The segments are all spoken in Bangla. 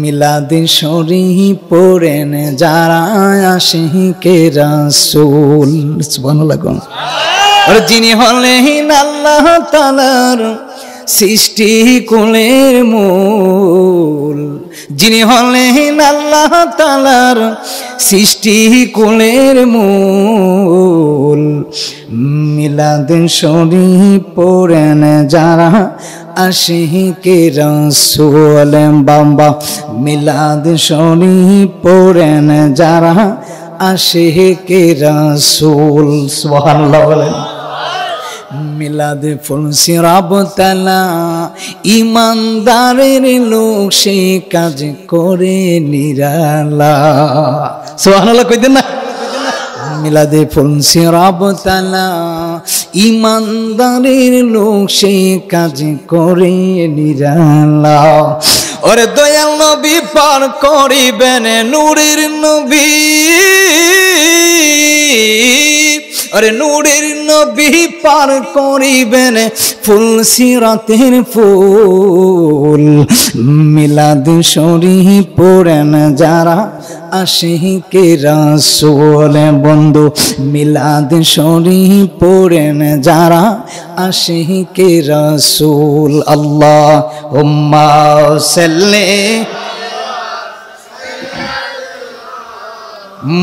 মিলাদ শরীফ পড়েন যারা আশিকে রাসূল। সুবহানাল্লাহ। আর যিনি হলেন আল্লাহ তাআলার সৃষ্টি কুলের মূল, যিনি হলেন আল্লাহ তাআলার সৃষ্টি কুলের মূল, মিলাদ শরীফ পড়েন যারা আশিকে রাসূল। বাম্বা মিলাদ শরীফ পড়েন যারা আশিকে রাসূল। সুবহানাল্লাহ বলেন। মিলাদ ফুল সিরাব তালা ইমানদারের লোক সে কাজ করে নিরালা। সুবহানাল্লাহ কইতেন না? মিলাদে ফুল সিরাব তালা ইমানদারের লোক সে কাজ করে নিরালা। ওরে দয়াল নবী পার করিবেন নূরের নবী, আরে নূরের নবী পার করিবেন ফুল সিরাতের ফুল। মিলাদ শরীফ পড়েন যারা আশিকে রাসূল। বন্ধু মিলাদ শরীফ পড়েন যারা আশিকে রাসূল। আল্লাহুম্মা সাল্লি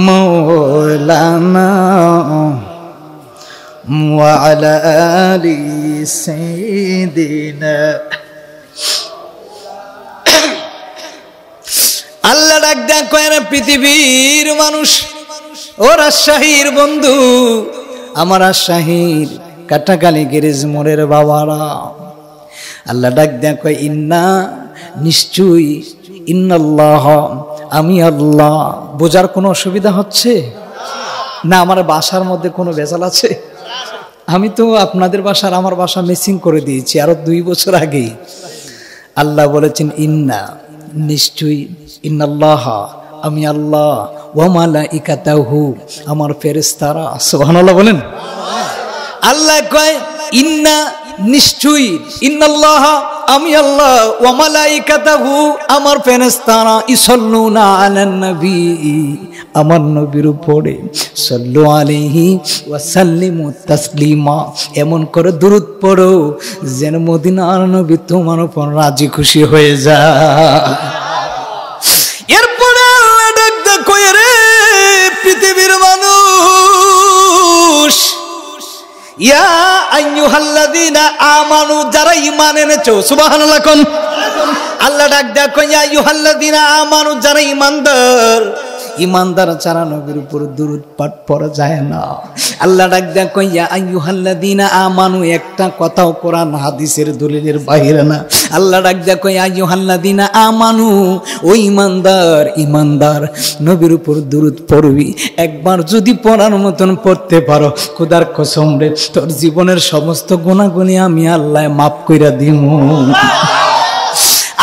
মাওলানা ওয়া আলা আলি সাইয়্যিদিনা। আল্লাহ ডাক দেয়া কয় পৃথিবীর মানুষ, ও রাজশাহীর বন্ধু, আমার রাজশাহীর কাটাকালি গ্যারেজ মোড়ের বাবারা, আল্লাহ ডাক দেয়া কয় ইন্না নিশ্চয়ই, ইন্নাল্লাহ আমি আল্লাহ। বোঝার কোনো অসুবিধা হচ্ছে না? আমার বাসার মধ্যে কোনো ভেজাল আছে? আমি তো আপনাদের বাসার আমার বাসা মিসিং করে দিয়েছি আরো 2 বছর আগে। আল্লাহ বলেছেন ইন্না নিশ্চয়ই, ইন্নাল্লাহ আমি আল্লাহ, ওয়া মালাইকাতাহু আমার ফেরেশতারা। সুবহানাল্লাহ বলেন। আল্লাহ কয় ইন্না নিশ্চয়ই, ইন্নাল্লাহ আমি আল্লাহ, ওয়া মালাইকাতাহু আমার ফেরেশতারা, ইসাল্লুনা আলান নবী আমার নবীর উপরে, সাল্লু আলাইহি ওয়া সাল্লিমু তাসলিমা এমন করে দরুদ পড়ো যেন মদিনার নবী তোমার উপর রাজি খুশি হয়ে যায়। এরপরে আল্লাহ ডাক দেয়া কয় রে পৃথিবীর মানুষ, ইয়া আইয়ুহাল্লাযীনা আমানু যারা ঈমান এনেছো। সুবহানাল্লাহ কোন। আল্লাহ ডাক দেয়া কয় ইয়া আইয়ুহাল্লাযীনা আমানু যারা ঈমানদার, ঈমানদার ছাড়া নবীর উপর দুরূদ পাঠ পড়া যায় না। আল্লাহ ডাক দেয়া কয় ইয়া আইয়ুহাল্লাযীনা আমানু, একটা কথাও কোরআন হাদিসের দলিলের বাইরে না। আল্লাহ ডাক দেয়া কয় ইয়া আইয়ুহাল্লাযীনা আমানু, ও ঈমানদার, ঈমানদার নবীর উপর দুরূদ পড়বি। একবার যদি পড়ার মতন পড়তে পারো, খোদার কসম রে তোর জীবনের সমস্ত গুনাহগুলি আমি আল্লাহ মাফ কইরা দিমু।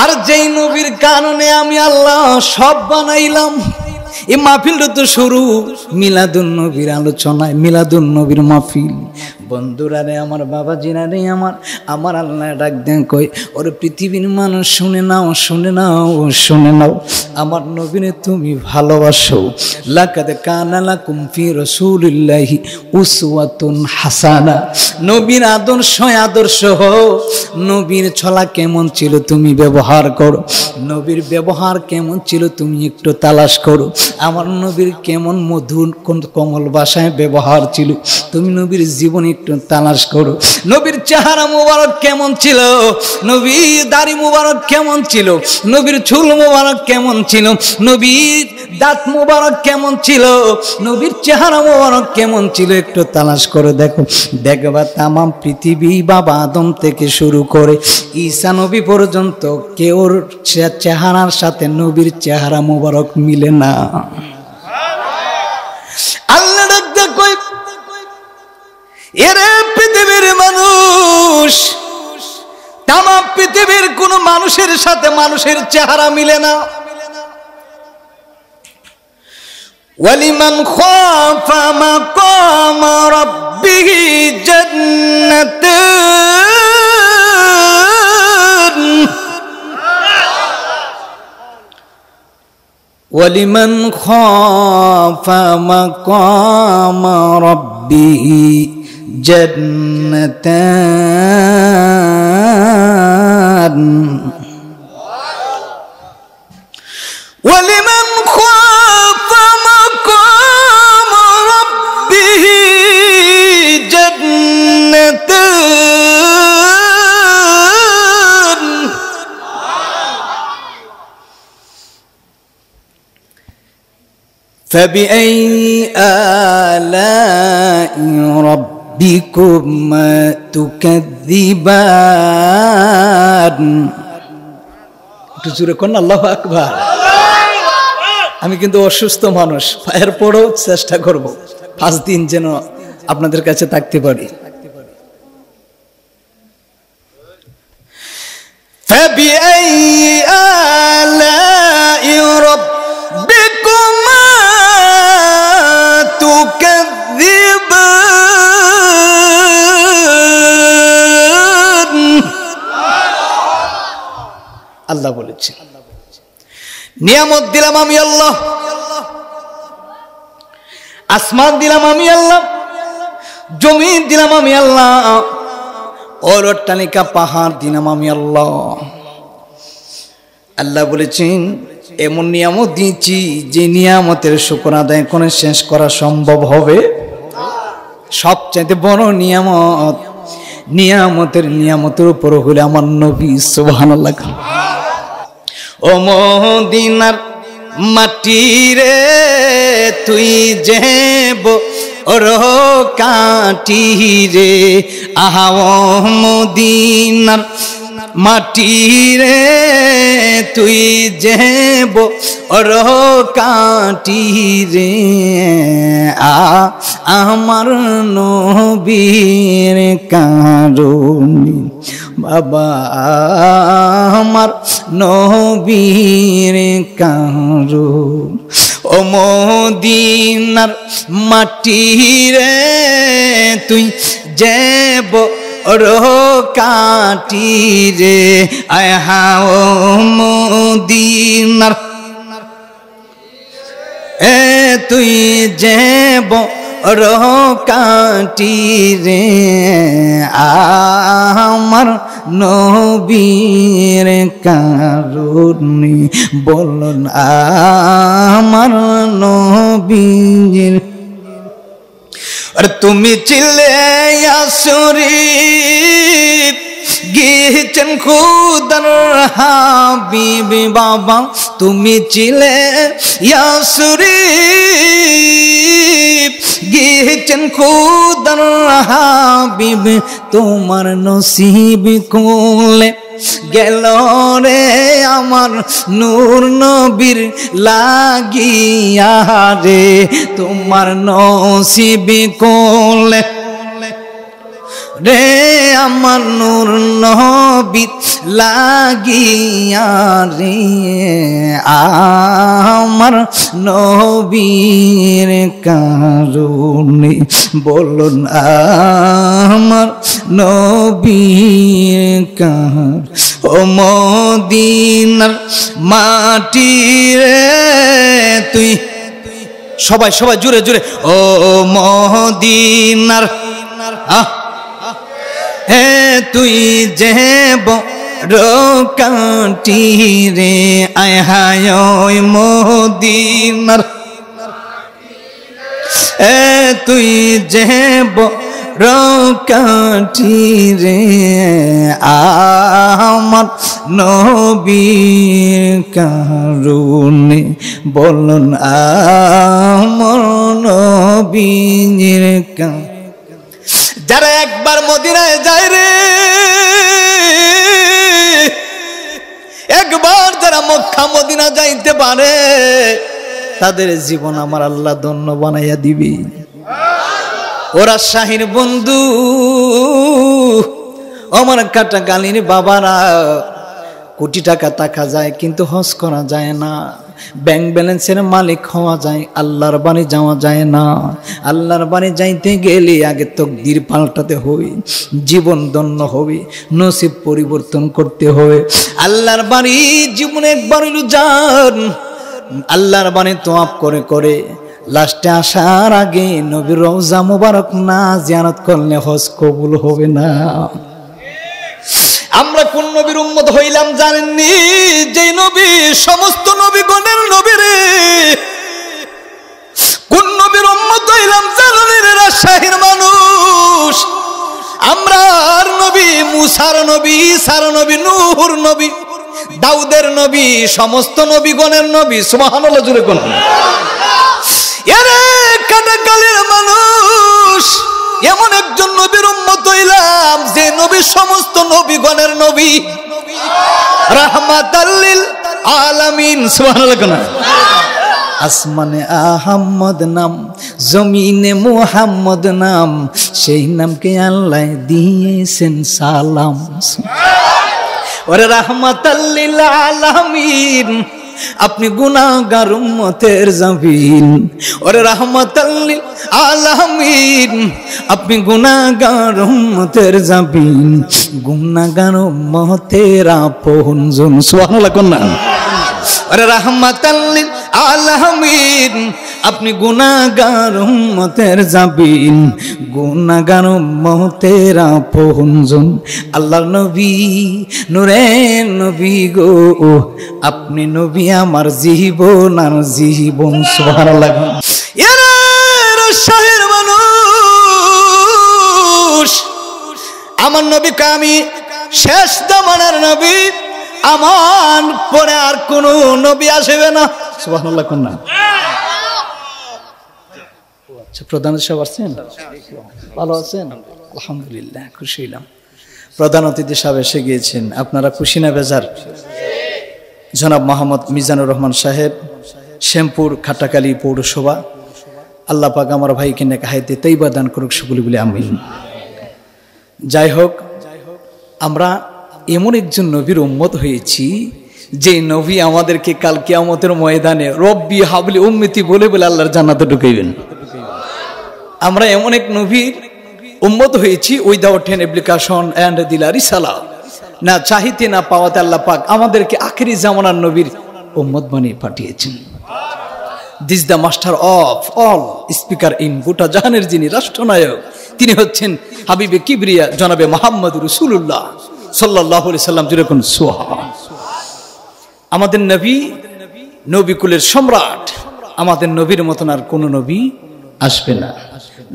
আর যেই নবীর কারণে আমি আল্লাহ সব বানাইলাম, এই মাহফিলটা তো শুরু মিলাদুন নবীর আলোচনায়, মিলাদুন নবীর মাহফিল। বন্ধুরা রে আমার, বাবাজিরা রে আমার, আমার আল্লাহ ডাক দেন কই ওরে পৃথিবীর মানুষ শুনে নাও, শুনে নাও, শুনে নাও, আমার নবীরে তুমি ভালোবাসো। লাকাদ কানা লাকুম ফি রাসূলিল্লাহি উসওয়াতুন হাসানা। নবীর আদর্শ হও। নবীর ছলা কেমন ছিল তুমি ব্যবহার করো, নবীর ব্যবহার কেমন ছিল তুমি একটু তালাশ করো। আমার নবীর কেমন মধুর কোমল ভাষায় ব্যবহার ছিল তুমি নবীর জীবনে একটু তালাশ করো। নবীর চেহারা মুবারক কেমন ছিল, নবীর দাড়ি মুবারক কেমন ছিল, নবীর চুল মুবারক কেমন ছিল, নবীর দাঁত মুবারক কেমন ছিল, নবীর চেহারা মুবারক কেমন ছিল, একটু তালাশ করে দেখো। দেখবা তামাম পৃথিবী বাবা আদম থেকে শুরু করে ঈসা নবী পর্যন্ত কেউর চেহারার সাথে নবীর চেহারা মুবারক মিলে না। আল্লাহ ডাকতে কই এরে পৃথিবীর মানুষ, তামাম পৃথিবীর কোন মানুষের সাথে মানুষের চেহারা মিলে না। ওয়ালিমান খাফা মাকাম রাব্বিহি জান্নাতান। ওয়ালিমান খাফা মাকাম রাব্বিহি জান্নাতান ওয়ালিমান খাফা মাকাম রাব্বিহি জান্নাতান فبأي آلاء ربكما تكذبان একটু জোরে কোন আল্লাহু আকবার। আমি কিন্তু অসুস্থ মানুষ, এরপরও চেষ্টা করব 5 দিন যেন আপনাদের কাছে থাকতে পারি। فبأي آلاء ربكما تكذبان আল্লাহ বলেছে নিয়ামত দিলাম আমি আল্লাহ, আসমান দিলাম আমি আল্লাহ, জমিন দিলাম আমি আল্লাহ, অট্টালিকা পাহাড় দিলাম আমি আল্লাহ। আল্লাহ বলেছেন এমন নিয়ামত দিয়েছি যে নিয়ামতের শুকর আদায় করে শেষ করা সম্ভব হবে। সবচাইতে বড় নিয়ামত, নিয়ামতের উপর হলে আমার নবী সুবহানাল্লাহ। ও মদিনার মাটি রে তুই যেব ওর কাটি রে, আহা ও মদিনার মাটি রে তুই যেব ওর কাটি রে, আমার নবীর কারণে বাবা, আমার নবীর কারণ। ও মদিনার মাটি রে তুই যেব ওর কাটি রে, আহা ও মদিনার তুই যেব ওর কাটি রে, আমার নবীর কারণে বলুন আমার নবীর। আর তুমি ছিলে শরীফ গিয়েছেন খুদার হাবিব বাবা, তুমি ছিলে শরীফ গিয়েছেন খুদার হাবিব, তোমার নসিব কোলে গেল রে আমার নূর নবীর লাগিয়া রে, তোমার নসিব কোলে রে আমার নূর নবীর লাগিয়া রে, আমার নবীর কারণে বলুন আমার নবীর কারণ। ও মদিনার মাটি রে তুই, সবাই জুড়ে জুড়ে, ও মদিনার হে তুই যেব রোকাটি রে, আয় হায় ওই মদিনার তুই যেব রোকাটি রে, আমার নবীর কারণে বলুন আমার নবীর কারণে। যারা একবার মদিনায় যায় রে, একবার যারা মক্কা মদিনা যাইতে পারে, তাদের জীবন আমার আল্লাহ ধন্য বানাইয়া দিবি। ওরা শাহির বন্ধু, আমার কাটা গালির বাবারা, কোটি টাকা টাকা যায় কিন্তু হজ করা যায় না, ব্যাংক ব্যালেন্সের মালিক হওয়া যায়, আল্লাহর বাণী যাওয়া যায় না। আল্লাহর বাণী যাইতে গেলে আগে তকদির পাল্টাতে হবে, জীবন ধন্য হবে, নসিব পরিবর্তন করতে হবে। আল্লাহর বাণী জীবনে একবার হইল যান, আল্লাহর বাণী তোয়াব করে করে লাস্টে আসার আগে নবীর রওজা মুবারক না জিয়ারত করলে হজ কবুল হবে না। আমরা কোন নবীর উম্মত হইলাম জানেননি? যে নবী সমস্ত নবীগণের নবী রে। কোন নবীর উম্মত হইলাম জানেন রে রাজশাহীর মানুষ? আমরা আর নবী মুসার নবী, ঈসার নবী, নূহর নবী, দাউদের নবী, সমস্ত নবীগণের নবী। সুবহানাল্লাহ জুড়ে কোন এরে কাটাকালের মানুষ এমন একজন নবীর উম্মত হইলাম যে নবী সমস্ত নবীগণের নবী, রাহমাতাল লিল আলামিন। সুবহানাল্লাহ কোন আসমানে আহমদ নাম, জমিনে মুহাম্মদ নাম, সেই নামকে আল্লাহ দিয়েছেন সালাম। ওরে রাহমাতাল লিল আলামিন, আপনি গুনাহগার উম্মতের জামিন। ওরে রাহমাতাল লিল আলামিন, আপনি গুনাহগার উম্মতের জামিন, গুনাহগার উম্মতের আপনজন। সুবহানাল্লাহ কোন না? ওরে রাহমাতাল লিল আলামিন, আপনি গুনাহগার উম্মতের জামিন, গুনাহগার উম্মতের আপনজন। আল্লাহর নবী, নূরের নবী গো, আপনি নবী আমার জীবন আর জীবন। সুবহানাল্লাহ। এরা রাজশাহীর মানুষ, আমার নবীকে আমি শেষ জামানার নবী, আমার পরে আর কোন নবী আসবে না। সুবহানাল্লাহ কোন না? আচ্ছা, প্রধান সাহেব আসছেন? ভালো আছেন? আলহামদুলিল্লাহ, খুশি হইলাম। প্রধান অতিথি সাহেব এসে গিয়েছেন, আপনারা খুশি না বেজার? জনাব মোহাম্মদ মিজানুর রহমান সাহেব, শ্যামপুর খাটাকালী পৌরসভা। আল্লাহ পাক আমার ভাইকে নেক হায়াতে তাইয়্যিবা দান করুক, সকলে বলে আমিন। যাই হোক, আমরা এমন একজন নবীর উম্মত হয়েছি যে নবী আমাদেরকে কাল কিয়ামতের ময়দানে রব্বি হাবলি উম্মতি বলে বলে আল্লাহর জান্নাতে ঢুকাইবেন। আমরা এমন এক নবীর উম্মত হয়েছি, উইদাউট এন অ্যাপ্লিকেশন এন্ড দিলা রিসালা, না চাহিতে না পাওয়াতে আল্লাহ পাক আমাদেরকে আখেরি জামানার নবীর উম্মত বানিয়ে পাঠিয়েছেন। This the master of all speaker in গোটা জাহানের যিনি রাষ্ট্রনায়ক, তিনি হচ্ছেন হাবিবে কিবরিয়া জনাবে মুহাম্মদ রাসূলুল্লাহ সাল্লাল্লাহু আলাইহি সাল্লাম। যেরকম সুবহান, আমাদের নবী নবীকুলের সম্রাট, আমাদের নবীর মতন আর কোন নবী আসবে না।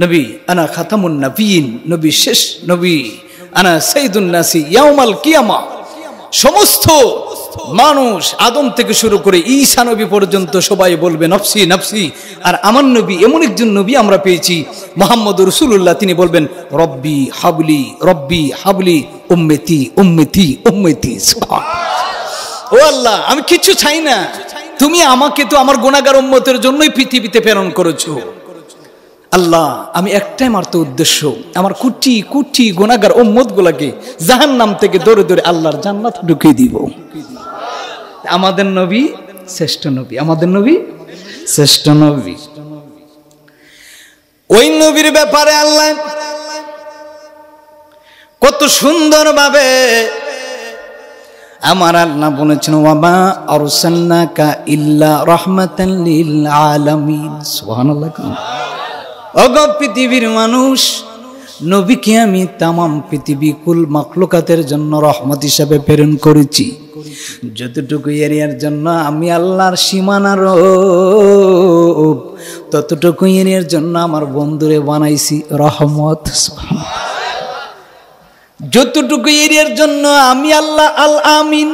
নবী আনা খাতামুন নবিয়িন, নবী শেষ নবী, আনা সাইয়্যিদুন নাসি ইয়াউমাল কিয়ামা। সমস্ত মানুষ আদম থেকে শুরু করে ঈসা নবী পর্যন্ত সবাই বলবে নফসি নফসি। আর আমার নবী এমন একজন নবী আমরা পেয়েছি মুহাম্মদ রাসূলুল্লাহ, তিনি বলবেন রব্বি হাবলি, রব্বি হাবলি উম্মতি উম্মতি উম্মতি। ও আল্লাহ, আমি কিছু চাই না, তুমি আমাকে তো আমার গুনাহগার উম্মতের জন্যই পৃথিবীতে প্রেরণ করেছো। আল্লাহ, আমি একটাই মাত্র উদ্দেশ্য, আমার কোটি কোটি গুনাহগার উম্মত গুলাকে জাহান্নাম থেকে দৌড়ে দৌড়ে আল্লাহর জান্নাত ঢুকিয়ে দিব। আমাদের নবী শ্রেষ্ঠ নবী, আমাদের নবী শ্রেষ্ঠ নবী। ওই নবীর ব্যাপারে আল্লাহ কত সুন্দর ভাবে আমার আল্লাহ বলেছেন, ওয়ামা আরসালনাকা ইল্লা রাহমাতাল লিল আলামিন। সুবহানাল্লাহ। ওগো পৃথিবীর মানুষ, নবীকে আমি তামাম পৃথিবী কুল মাখলুকাতের জন্য রহমত হিসাবে প্রেরণ করেছি। যতটুকু এরিয়ার জন্য আমি আল্লাহর সীমানার ততটুকু এরিয়ার জন্য আমার বন্ধুরে বানাইছি রহমত। যতটুকু এরিয়ার জন্য আমি আল্লাহ আল আমিন।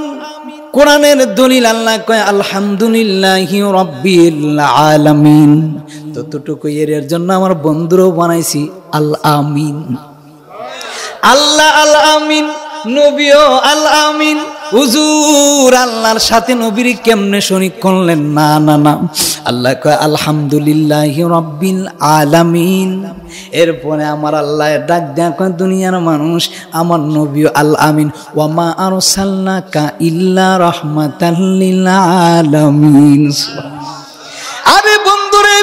কোরআনের দলিল আল্লাহ কয় আলহামদুলিল্লাহি রাব্বিল আলামিন। ততটুকু এরিয়ার জন্য আমার বন্ধুরও বানাইছি আল আমিন। আল্লাহ আল আমিন, নবীও আল আমিন। হুজুর আল্লাহর সাথে নবীর কেমনে শরীক করলেন? না না না, আল্লাহ কয় আলহামদুলিল্লাহি রাব্বিল আলামিন। এরপরে আমার আল্লাহ ডাক দেয়া কয় দুনিয়ার মানুষ, আমার নবীও আল আমিন। ওয়ামা আরসালনাকা ইল্লা রাহমাতাল লিল আলামিন। আরে বন্ধুরে,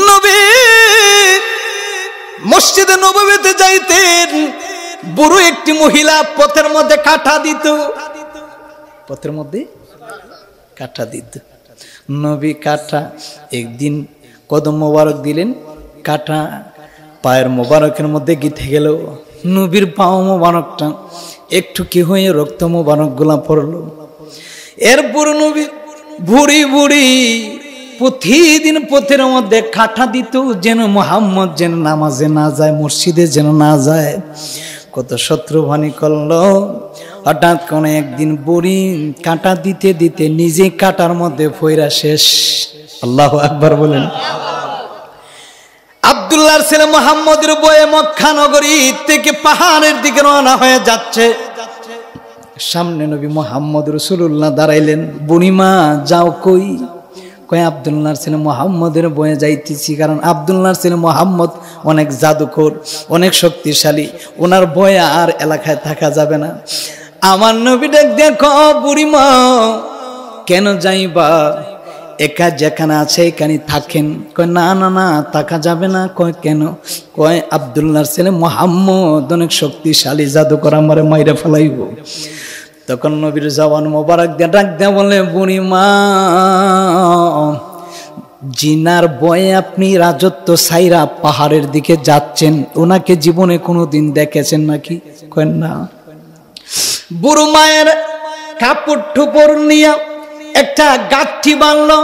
নবী মসজিদে নববীতে যাইতেন, বুড়ো একটি মহিলা পথের মধ্যে কাঁটা দিত। পথের মধ্যে কাটা দিত। নবী কাটা একদিন কদম মোবারক দিলেন, কাটা পায়ের মোবারকের মধ্যে গিথে গেল। নবীর পাও মোবারকটা একটু কি হয়ে রক্ত মোবারক গুলা পড়লো। এরপর নবী ভুড়ি ভুড়ি প্রতিদিন পথের মধ্যে কাটা দিত, যেন মুহাম্মদ যেন নামাজে না যায়, মসজিদে যেন না যায়। কত শত্রু ভানি করলো। হঠাৎ কোন একদিন বুড়ি কাটা দিতে দিতে নিজে কাটার মধ্যে ফইরা শেষ। আল্লাহু আকবার বলেন। আব্দুল্লাহর ছেলে মুহাম্মদের বয়ে মক্কা নগরী থেকে পাহাড়ের দিকে রওনা হয়ে যাচ্ছে। সামনে নবী মুহাম্মদ রাসূলুল্লাহ দাঁড়াইলেন। বুড়িমা যাও কই? কয় আব্দুল্লাহর ছেলে মুহাম্মদের বয়ে যাইতেছি, কারণ আব্দুল্লাহর ছেলে মুহাম্মদ অনেক জাদুকর, অনেক শক্তিশালী, ওনার বয়ে আর এলাকায় থাকা যাবে না। আমার নবী ডাক দেখো, বুড়িমা কেন যাইবা? একা যেখানে আছে এখানে থাকেন। কয় না না না, থাকা যাবে না। কয় কেন? কয় আব্দুল্লাহর ছেলে মুহাম্মদ অনেক শক্তিশালী জাদুকর, আমারে মাইরা ফেলাইব। তখন নবীর জবান মোবারক দিয়ে ডাক দেয়া বলে, বুড়িমা জিনার বয়ে আপনি রাজত্ব সাইরা পাহাড়ের দিকে যাচ্ছেন, ওনাকে জীবনে কোনোদিন দেখেছেন নাকি? কয় না। বুড়ো মায়ের কাপড় ঠুপড় নিয়ে একটা গাঠি বাঁধলো।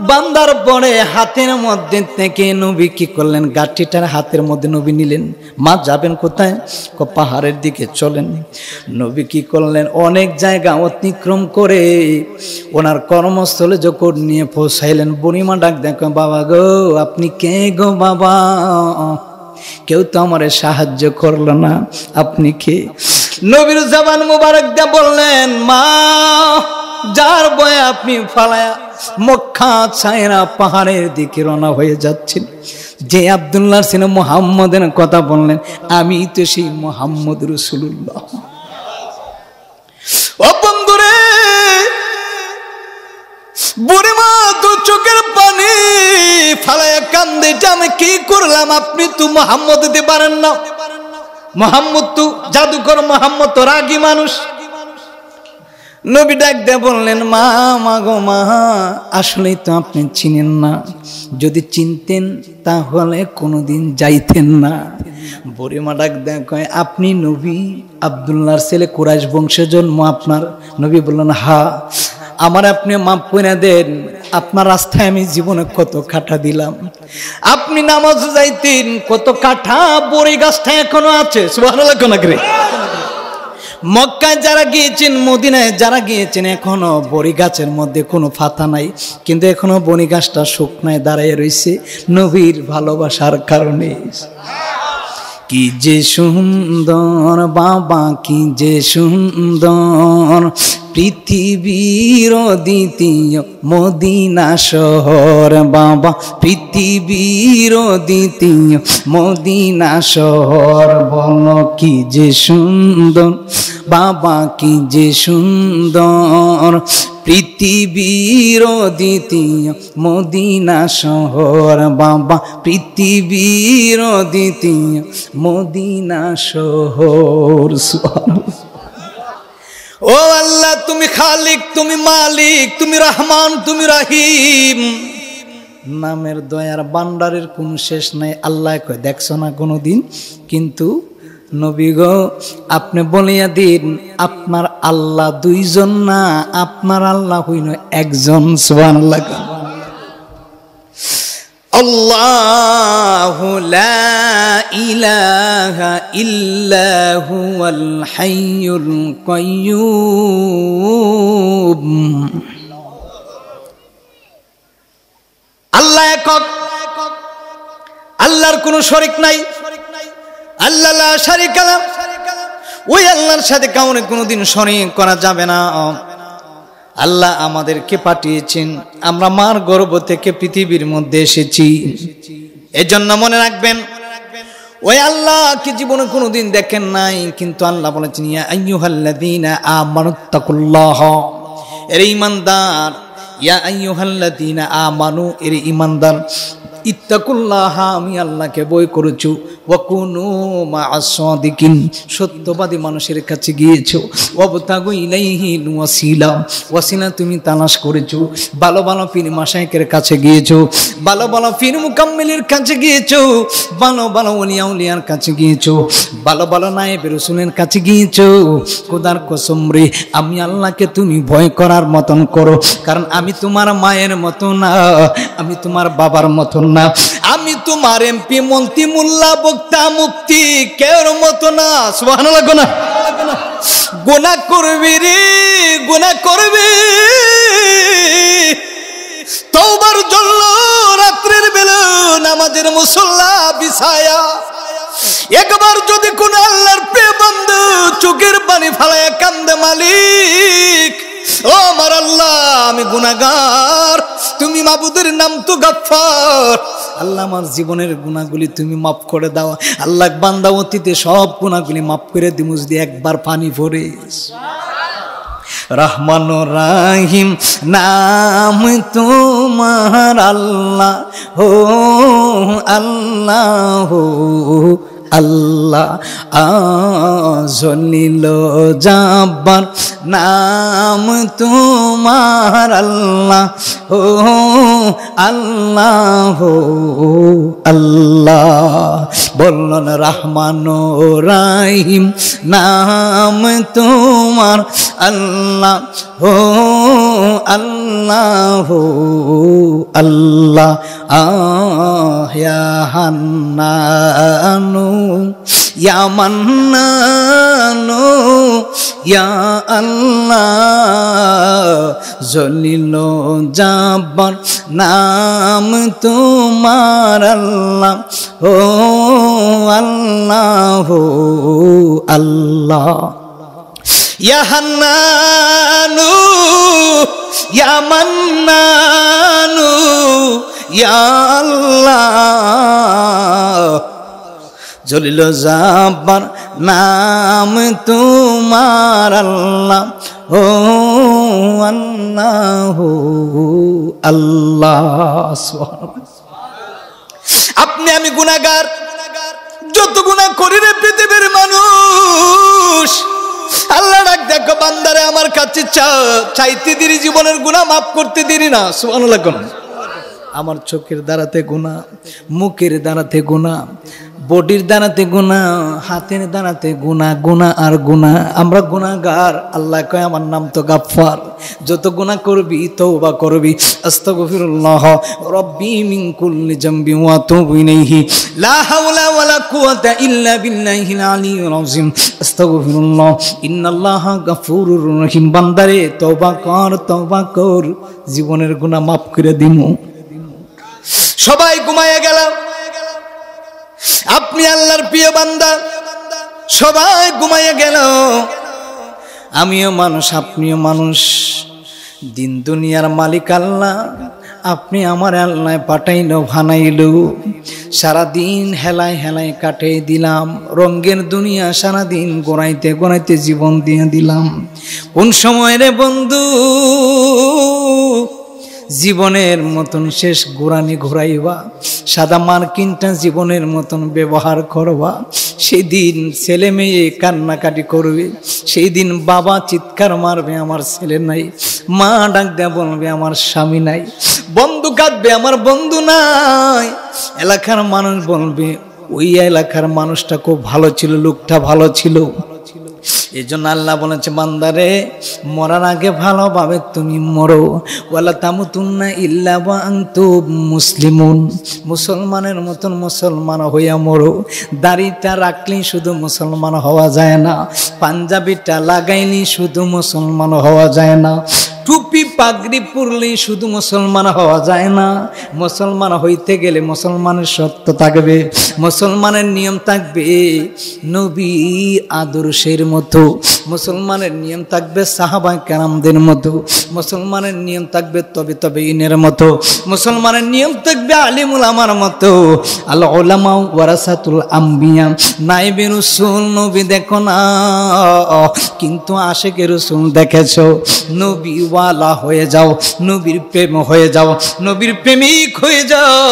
বান্দার পরে হাতের মধ্যে থেকে নবী কি করলেন? গাঠিটার হাতের মধ্যে নবী নিলেন। মা যাবেন কোথায়? পাহাড়ের দিকে চলেন। নবী কি করলেন? অনেক জায়গা অতিক্রম করে ওনার কর্মস্থলে যখন নিয়ে পৌঁছাইলেন, বুড়িমা ডাক দেখো, বাবা গো আপনি কে গো বাবা? কেউ তো আমারে সাহায্য করলো না, আপনি কে? নবীর জবান মুবারক দিয়ে বললেন, মা যার বয়ে আপনি ফালায়া মক্কা ছায়রা পাহাড়ের দিকে রওনা হয়ে যাচ্ছেন, যে আব্দুল্লাহর ছেলে মুহাম্মদের কথা বললেন, আমি তো সেই মুহাম্মদ রাসূলুল্লাহ। ও বন্ধুরে, বুড়িমা তো চোখের পানি ফালায়া কান্দে, আমি কি করলাম? আপনি তো মুহাম্মদ দিতে পারেন না, মুহাম্মদ তো জাদুকর, মুহাম্মদ তো রাগী মানুষ। নবী ডাক দিয়ে বললেন, মা মা গো মা, আসলেই তো আপনি চিনেন না, যদি চিনতেন তাহলে কোনোদিন যাইতেন না। বুড়িমা ডাক দেয়, কয় আপনি নবী, আব্দুল্লাহর ছেলে, কুরাইশ বংশে জন্ম আপনার? নবী বললেন, হা। আমার আপনি মাফ করে দেন, আপনার রাস্তায় আমি জীবনে কত কাটা দিলাম। আপনি নামাজ যাইতেন, কত কাঠা বড়ি গাছটা এখনো আছে। সুবহানাল্লাহ করে মক্কায় যারা গিয়েছেন, মদিনায় যারা গিয়েছেন, এখনো বড়ি গাছের মধ্যে কোনো পাতা নাই, কিন্তু এখনো বড়ি গাছটা শুকনায় দাঁড়িয়ে রয়েছে নবীর ভালোবাসার কারণে। কি যে সুন্দর বাবা, কি যে সুন্দর পৃথিবীর দ্বিতীয় মদিনা শহর বাবা, পৃথিবীর দ্বিতীয় মদিনা শহর। বলো কি যে সুন্দর বাবা, কি যে সুন্দর পৃথিবীর দ্বিতীয় মদিনা শহর বাবা, পৃথিবীর দ্বিতীয় মদিনা শহর। ও আল্লাহ, তুমি খালিক, তুমি মালিক, তুমি রহমান, তুমি রহিম, নামের দয়ার ভান্ডারের কোন শেষ নাই। আল্লাহ কয় দেখছো না কোনোদিন? কিন্তু নবী গো আপনি বলিয়া দিন, আপনার আল্লাহ দুইজন না, আপনার আল্লাহ হইল একজন। সুবহানাল্লাহ। আল্লাহু লা ইলাহা ইল্লা হুয়াল হাইয়ুল কাইয়্যুম। আল্লাহ একক, আল্লাহর কোনো শরীক নাই। আল্লাহ লা শারীকা লাহু, ওই আল্লাহর সাথে কাউকে কোনোদিন শরীক করা যাবে না। আল্লাহ আমাদেরকে পাঠিয়েছেন, আমরা মার গর্ভ থেকে পৃথিবীর মধ্যে এসেছি। এজন্য মনে রাখবেন, ওই আল্লাহকে জীবনে কোনোদিন দেখেন নাই, কিন্তু আল্লাহ বলেছেন ইয়া আইয়ুহাল্লাযীনা আমানুত্তাকুল্লাহ, এর ঈমানদার, ইয়া আইয়ুহাল্লাযীনা আমানু, এর ঈমানদার, ইত্তাকুল্লাহ, আমি আল্লাহকে ভয় করেছো, ওয়াকুনু মা'আস সাদিকিন, সত্যবাদী মানুষের কাছে গিয়েছো, ওয়াবতাগু ইলাইহিল ওয়াসিলা, ওয়াসিলা তুমি তালাশ করেছো, ভালো ভালো পীর মাশায়েখের কাছে গিয়েছো, ভালো ভালো পীর মুকাম্মিলের কাছে গিয়েছো, ভালো ভালো ওলিয়া উলিয়ার কাছে গিয়েছো, ভালো ভালো নায়েবে রাসূলের কাছে গিয়েছো। খোদার কসম রে, আমি আল্লাহকে তুমি ভয় করার মতন করো, কারণ আমি তোমার মায়ের মতো না, আমি তোমার বাবার মতো না, আমি তোমার এমপি মন্ত্রী মোল্লা বক্তা মুফতি কেউর মতো না। সুবহানাল্লাহ। গুনাহ করবি রে, গুনাহ করবি, তওবার জন্য রাত্রের বেলা নামাজের মুসল্লা বিছায়া একবার যদি কোন আল্লাহর প্রিয় বান্দা চোখের পানি ফালায়া কান্দে, মালিক ও আমার আল্লাহ আমি গুনাহগার, তুমি মাবুদের নাম তো গফফার, আল্লাহ আমার জীবনের গুনাহগুলি তুমি মাফ করে দাও। আল্লাহ বান্দা অতীতে সব গুনাহগুলি মাফ করে দিমুজ দিয়ে একবার পানি ভরে। রহমান রাহিম নাম তোমার আল্লাহ হো আল্লাহ হো আল্লাহ, জলিল জাব্বার নাম তোমার আল্লাহ হো আল্লাহ হো আল্লাহ। বললেন রহমান রাহিম নাম তোমার আল্লাহ হো আল্লাহ হো আল্লাহ। ইয়া হান্নানু ইয়া মান্নানু ইয়া আল্লাহ, জলিল জাব্বার নাম তোমার আল্লাহ ও আল্লাহ ও আল্লাহ। ইয়া হান্নানু ইয়া মান্নানু ইয়া আল্লাহ, জলিল জাব্বার নাম তোমার আল্লাহ ও আল্লাহ ও আল্লাহ। আপনি আমি গুনাহগার, যত গুনাহ করি রে পৃথিবীর মানুষ, আল্লাহ ডাক দেখো বান্দারে আমার কাছে চাইতে দেরি, জীবনের গুনাহ মাফ করতে দেরি না। সুবহানাল্লাহ। আমার চোখের দ্বারাতে গুনাহ, মুখের দ্বারাতে গুনাহ, বডির দ্বারাতে গুনাহ, হাতের দ্বারাতে গুনাহ, গুনাহ আর গুনাহ। আমরা গুনাহগার। আল্লাহ কয় আমার নাম তো গাফফার, যত গুনাহ করবি তওবা করবি। আস্তাগফিরুল্লাহ রব্বি মিন কুল্লি যামবি ওয়া আতুবু ইলাইহি, লা হাওলা ওয়ালা কুওয়াতা ইল্লা বিল্লাহিল আলিয়্যিল আযীম। আস্তাগফিরুল্লাহ ইন্নাল্লাহা গাফুরুর রহিম। বান্দারে তওবা কর, তওবা কর, জীবনের গুনাহ মাফ করে দিমু। সবাই ঘুমায়া গেলাম, আপনি আল্লাহর প্রিয় বান্দা, সবাই ঘুমাইয়া গেল, আমিও মানুষ আপনিও মানুষ। দিন দুনিয়ার মালিক আল্লাহ, আপনি আমার আল্লাহ পাঠাইলো বানাইলো, সারাদিন হেলায় হেলায় কাটিয়ে দিলাম। রঙের দুনিয়া সারাদিন গোনাইতে গোনাইতে জীবন দিয়ে দিলাম। কোন সময় রে বন্ধু জীবনের মতন শেষ গোরানি ঘোরাইবা, সাদা মার্কিনটা জীবনের মতন ব্যবহার করবা, সেই দিন ছেলে মেয়ে কান্নাকাটি করবে, সেই দিন বাবা চিৎকার মারবে আমার ছেলে নাই, মা ডাক দেয়া বলবে আমার স্বামী নাই, বন্ধু কাঁদবে আমার বন্ধু নাই, এলাকার মানুষ বলবে ওই এলাকার মানুষটা খুব ভালো ছিল, লোকটা ভালো ছিল। এই জন্য আল্লাহ বলেছে বান্দারে মরার আগে ভালোভাবে তুমি মরো, ওয়ালা তামুতুন্না ইল্লা ওয়া আনতুম মুসলিমুন, মুসলমানের মতন মুসলমান হইয়া মরো। দাড়িটা রাখলেই শুধু মুসলমান হওয়া যায় না, পাঞ্জাবিটা লাগাইলেই শুধু মুসলমান হওয়া যায় না, টুপি পাগড়ি পরলেই শুধু মুসলমান হওয়া যায় না। মুসলমান হইতে গেলে মুসলমানের সত্য থাকবে, মুসলমানের নিয়ম থাকবে নবী আদর্শের মতো, মুসলমানের নিয়ম থাকবে সাহাবায়ে কেরামদের মতো, মুসলমানের নিয়ম থাকবে তবে ইনের মতো, মুসলমানের নিয়ম থাকবে আলিম উলামার মতো। আল উলামা ওয়ারাসাতুল আম্বিয়া, নায়েবে রাসূল নবী দেখো না কিন্তু আশিকে রাসূল দেখেছো, নবী ওয়াল ওয়ালা হয়ে যাও, নবীর প্রেম হয়ে যাও, নবীর প্রেমিক হয়ে যাও।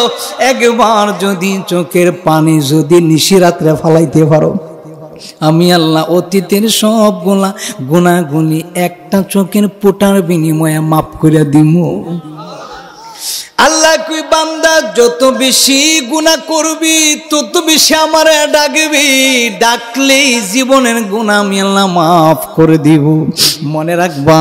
একবার যদি চোখের পানি যদি নিশিরাত্রে ফালাইতে পারো, আমি আল্লাহ অতীতের সব গুনাহগুনি একটা চোখের পোটার বিনিময়ে মাফ করে দিব। আল্লাহ কই বান্দা যত বেশি গুনাহ করবি তত বেশি আমারে ডাকবি, ডাকলেই জীবনের গুনাহ আমি আল্লাহ মাফ করে দিব। মনে রাখবা,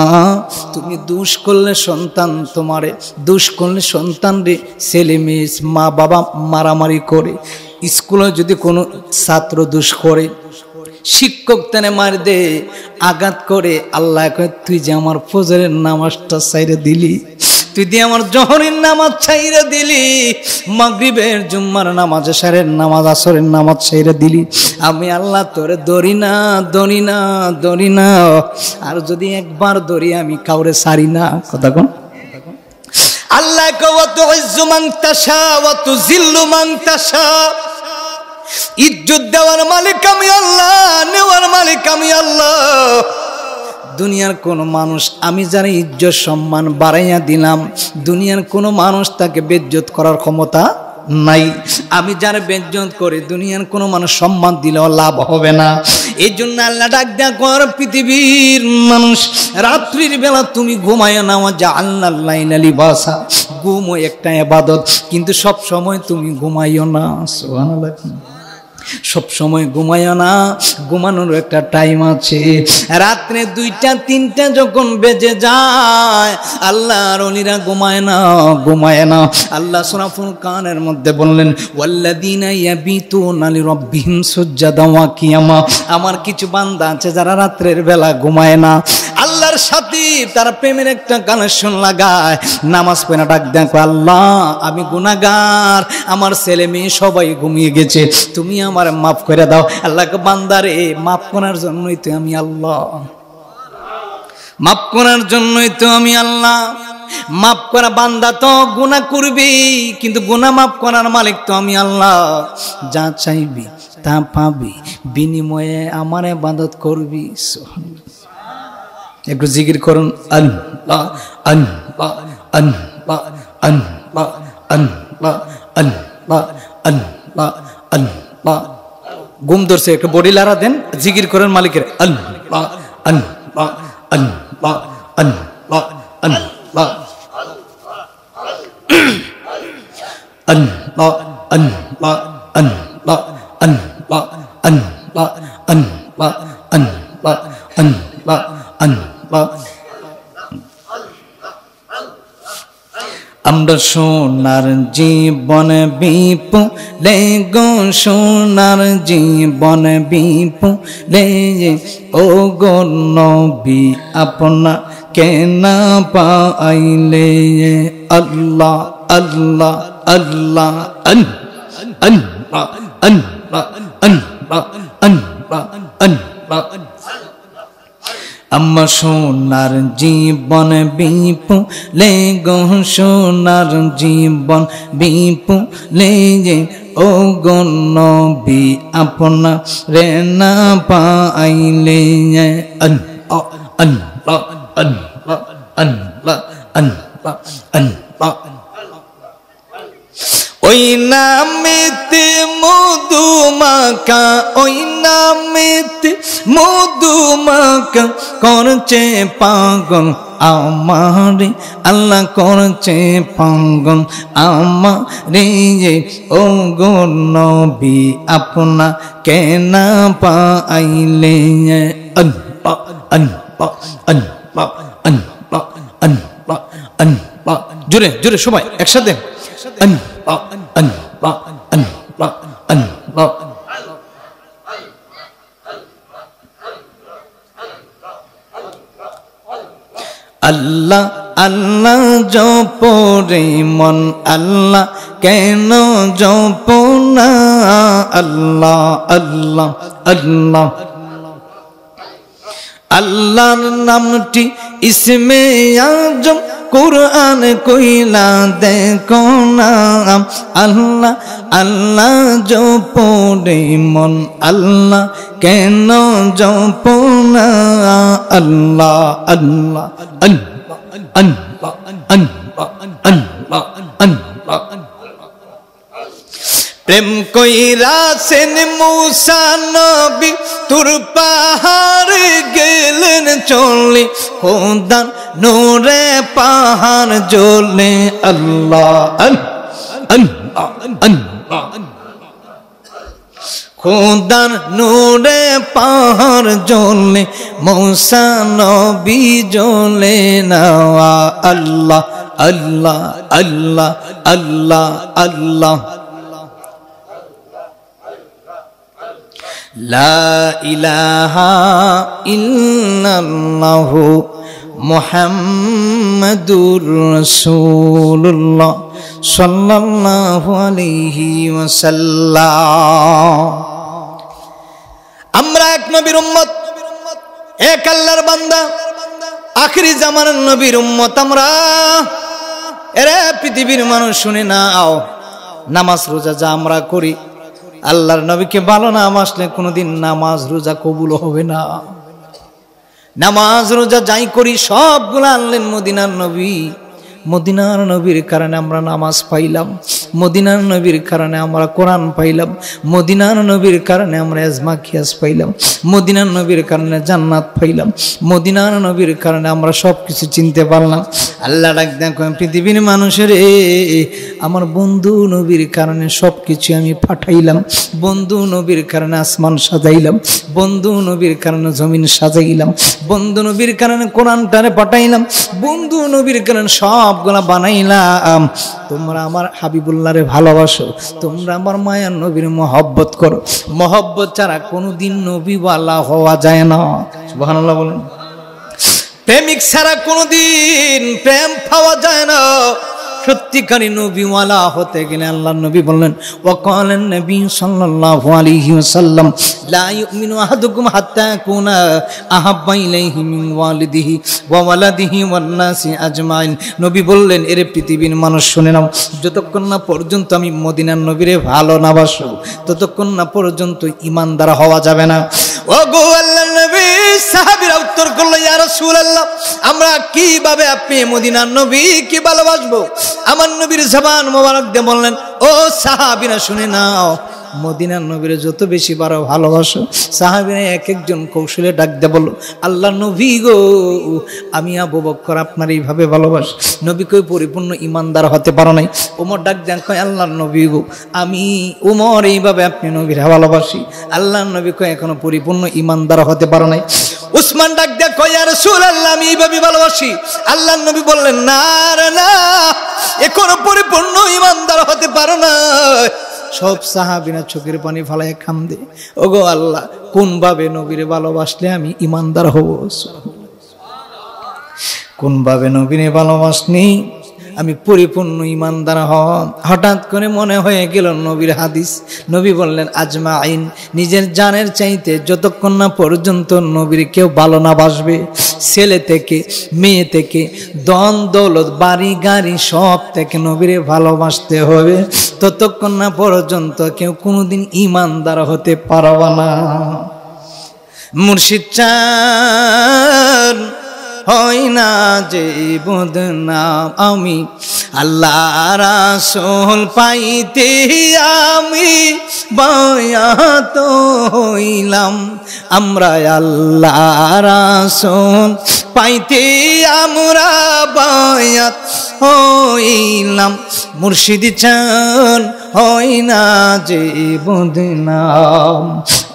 তুমি দোষ করলে সন্তান তোমারে, দোষ করলে সন্তান রে ছেলে মেয়ে মা বাবা মারামারি করে, স্কুলে যদি কোনো ছাত্র দোষ করে শিক্ষক তেনে মার দে, আঘাত করে, আল্লাহ কয় তুই যে আমার ফজরের নামাজটা ছাইরে দিলি, তুই দিয়ে আমার জোহরের নামাজ ছাইরে দিলি, মাগরিবের জুম্মার নামাজ, এশারের নামাজ, আসরের নামাজ ছাইরে দিলি, আমি আল্লাহ তোরে ধরি না, ধরি না, ধরি না। আর যদি একবার ধরি আমি কাউরে ছাড়ি না। কথা কোন আল্লাহ কয় ওয়া তুইজ্জু মান তাশা ওয়া তুযিল্লু মান তাশা, ইজ্জত দেওয়ার মালিক আমি আল্লাহ, নেওয়ার মালিক আমি আল্লাহ। দুনিয়ার কোন মানুষ আমি যারা ইজ্জত সম্মান বাড়াইয়া দিলাম, দুনিয়ার কোন মানুষ তাকে বেজ্জত করার ক্ষমতা নাই। আমি যারা বেজ্জত করে দুনিয়ার কোন মানুষ সম্মান দিলেও লাভ হবে না। এই জন্য আল্লাহ ডাক দেয়া কর, পৃথিবীর মানুষ রাত্রির বেলা তুমি ঘুমায় না, জাআলনাল লাইলা লিবাসা, ঘুমও একটা ইবাদত, কিন্তু সব সময় তুমি ঘুমাইও না। সুবহানাল্লাহ। সব সময় ঘুমায় না, ঘুমানোর একটা টাইম আছে। রাত্রে 2টা 3টা যখন বেজে যায় আল্লাহর ওলিরা ঘুমায় না, ঘুমায় না। আল্লাহ সূরা ফুরকানের মধ্যে বললেন ওয়াল্লাযীনা ইয়াবিতুনা লিরাব্বিহিম সুজদান ওয়া কিয়ামা, আমার কিছু বান্দা আছে যারা রাত্রের বেলা ঘুমায় না, আল্লাহর সাথে তারা প্রেমের একটা কানেকশন লাগায়, নামাজ পড়ে ডাক দেখো, আল্লাহ আমি গুনাহগার, আমার ছেলে মেয়ে সবাই ঘুমিয়ে গেছে, তুমি আমার মাফ করে দাও। আল্লাহকে বান্দারে মাফ করার জন্যই তো আমি আল্লাহ, মাফ করার জন্যই তো আমি আল্লাহ। মাফ করা বান্দা তো গুনাহ করবি, কিন্তু গুনাহ মাফ করার মালিক তো আমি আল্লাহ। যা চাইবি তা পাবি, বিনিময়ে আমার ইবাদত করবি। একটু জিকির করুন, আল্লাহ আল্লাহ আল্লাহ আল্লাহ আল্লাহ আল্লাহ আল্লাহ আল্লাহ। ঘুম ধরছে, একটু বডি লাড়া দেন, জিকির করেন মালিকের, আল্লাহ আল্লাহ আল্লাহ আল্লাহ আল্লাহ আল্লাহ আল্লাহ আল্লাহ আল্লাহ আল্লাহ আল্লাহ আল্লাহ আল্লাহ আল্লাহ। আমরা সোনার জীবন বিপুলে গো, সোনার জীবন বিপুলে, ও গো নবী আপনা কেনা পাইলে, আল্লাহ আল্লাহ আল্লাহ আল্লাহ আল্লাহ আল্লাহ আল্লাহ আল্লাহ। আমার সোনার জীবন বিপুলে গো, সোনার জীবন বিপুলে, ও গো নবী আপনা রে না পাইলে, আল্লাহ আল্লাহ আল্লাহ আল্লাহ আল্লাহ আল্লাহ। ওই নামেতে মধু মাখা, ওই নামেতে মধু মাখা, করছে পাগল আমারে আল্লাহ, করছে পাগল আমারে, ও গো নবী আপনা কেনা পাইলে, আল্লাহ আল্লাহ আল্লাহ আল্লাহ আল্লাহ আল্লাহ। জোরে জোরে সবাই একসাথে, আল্লাহ আল্লাহ আল্লাহ আল্লাহ। আল্লাহ আল্লাহ জপরে মন, আল্লাহ কেন জপ না, আল্লাহ আল্লাহ আল্লাহ। আল্লাহর নামটি ইসমে আজম, কুরআন কইলা দেখো না, আল্লাহ আল্লাহ জপরে মন, আল্লাহ কেন জপ না, আল্লাহ আল্লাহ আল্লাহ প্রেম কইরাছেন মূসা নবী তুর পাহাড় গেলেন চলে খোদার নূরে পাহাড় জ্বলে আল্লাহ খোদার নূরে পাহাড় জ্বলে মূসা নবী জ্বলে না আল্লাহ আল্লাহ আল্লাহ আল্লাহ আল্লাহ লা ইলাহা ইল্লাল্লাহু মুহাম্মাদুর রাসূলুল্লাহ সাল্লাল্লাহু আলাইহি ওয়াসাল্লাম। আমরা এক নবীর উম্মত, এক আল্লাহর বান্দা, আখিরি জামানার নবীর উম্মত আমরা। এরে পৃথিবীর মানুষ শুনে নাও, নামাজ রোজা যা আমরা করি, আল্লাহর নবীকে ভালো না বাসলে কোনোদিন নামাজ রোজা কবুল হবে না। নামাজ রোজা যাই করি সবগুলো আনলেন মদিনার নবী। মদিনার নবীর কারণে আমরা নামাজ পাইলাম, মদিনার নবীর কারণে আমরা কোরআন পাইলাম, মদিনার নবীর কারণে আমরা এজমা খিয়াস পাইলাম, মদিনার নবীর কারণে জান্নাত পাইলাম, মদিনার নবীর কারণে আমরা সব কিছু চিনতে পারলাম। আল্লাহ ডাক দেখো পৃথিবীর মানুষের আমার বন্ধু নবীর কারণে সব কিছু আমি পাঠাইলাম, বন্ধু নবীর কারণে আসমান সাজাইলাম, বন্ধু নবীর কারণে জমিন সাজাইলাম, বন্ধু নবীর কারণে কোরআনটারে পাঠাইলাম, বন্ধু নবীর কারণে সবগুলা বানাইলাম। তোমরা আমার হাবিবুল্লাহরে ভালোবাসো, তোমরা আমার মায়ার নবীর মহব্বত করো। মহব্বত ছাড়া কোনোদিন নবীওয়ালা হওয়া যায় না। সুবহানাল্লাহ বলেন। প্রেমিক ছাড়া কোনোদিন প্রেম পাওয়া যায় না। সত্যিকারী নবীওয়ালা হতে গেলে আল্লাহর নবী বললেন, ওয়াকালেন নবী সাল্লাল্লাহু আলাইহি ওয়াসাল্লাম লা ইউমিনু আহাদুকুম হাত্তা ইয়াকুনা আহাব্বা ইলাইহি মিন ওয়ালিদিহি ওয়া ওয়ালাদিহি ওয়ান নাসি আজমাইন। নবী বললেন, এর পৃথিবীর মানুষ শুনে নাও, যতক্ষণ না পর্যন্ত আমি মদিনার নবীরে ভালো না বাসো ততক্ষণ না পর্যন্ত ঈমানদার হওয়া যাবে না। ও গো আল্লাহর নবী, সাহাবীরা উত্তর করলো, ইয়া রাসূলুল্লাহ, আমরা কিভাবে আপনি মদিনার নবী কি ভালোবাসবো? আমার নবীর জবান মোবারক দিয়ে বললেন, ও সাহাবীরা শুনে নাও, মদিনার নবীর যত বেশি বারো ভালোবাসো। সাহাবীরা এক একজন কৌশলে ডাক দিয়ে বলল, আল্লাহ নবী গো, আমি আবু বকর আপনার এইভাবে ভালোবাসি। নবী কই পরিপূর্ণ ঈমানদার হতে পারো নাই। ওমর ডাক দেন, কয় আল্লাহর নবী গো, আমি ওমর এইভাবে আপনি নবীর ভালোবাসি। আল্লাহর নবী কয় এখনো পরিপূর্ণ ঈমানদার হতে পারো নাই। উসমান ডাক দেয়া কয়, ইয়া রাসূলুল্লাহ, আমি এইভাবে ভালোবাসি। আল্লাহর নবী বললেন, না রে না, এখনো পরিপূর্ণ ঈমানদার হতে পারো না। সব সাহাবীরা চোখের পানি ফালায় কান্দে, ওগো আল্লাহ, কোন ভাবে নবীরে ভালোবাসলে আমি ঈমানদার হব? কোন ভাবে নবীরে ভালোবাসনি আমি পরিপূর্ণ ঈমানদার হব? হঠাৎ করে মনে হয়ে গেল নবীর হাদিস। নবী বললেন, আজমাইন, নিজের জানের চাইতে যতক্ষণ না পর্যন্ত নবীর কেউ ভালো না বাসবে, ছেলে থেকে মেয়ে থেকে দন দৌলত বাড়ি গাড়ি সব থেকে নবীরে ভালোবাসতে হবে, ততক্ষণ না পর্যন্ত কেউ কোনোদিন ঈমানদার হতে পারবে না। মুর্শিদ চান হয় না যে বদনাম, আমি আল্লাহ রাসূল পাইতে আমি বায়াত হইলাম। আমরা আল্লাহ রাসূল পাইতে আমরা বায়াত হইলাম। মুর্শিদ চান হয় না যে বদনাম,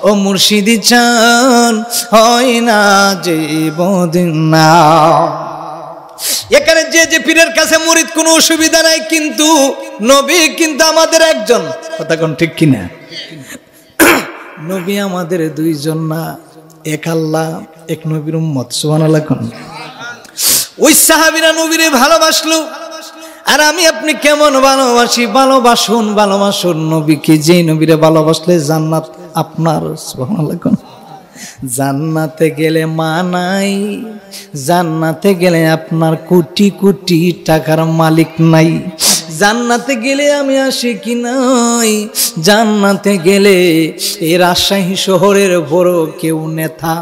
ও মুর্শিদ চান হয় না যে বদনাম। এখানে যে যে পীরের কাছে মুরিদ কোনো অসুবিধা নাই, কিন্তু নবী কিন্তু আমাদের একজন। কথা কোন ঠিক কিনা? নবী আমাদের দুইজন না, এক আল্লাহ এক নবীর উম্মত। সুবহানাল্লাহ। ওই সাহাবীরা নবীরে ভালোবাসলো, আর আমি আপনি কেমন ভালোবাসি? ভালোবাসুন, ভালোবাসুন নবীকে। যে নবীরে ভালোবাসলে জান্নাত আপনার। সুবহানাল্লাহ। জান্নাতে গেলে মানাই, জান্নাতে গেলে আপনার কোটি কোটি টাকার মালিক নাই। জান্নাতে গেলে আমি আশিকি নই, জান্নাতে গেলে এই রাজশাহী শহরের বড় কেউ নেতা,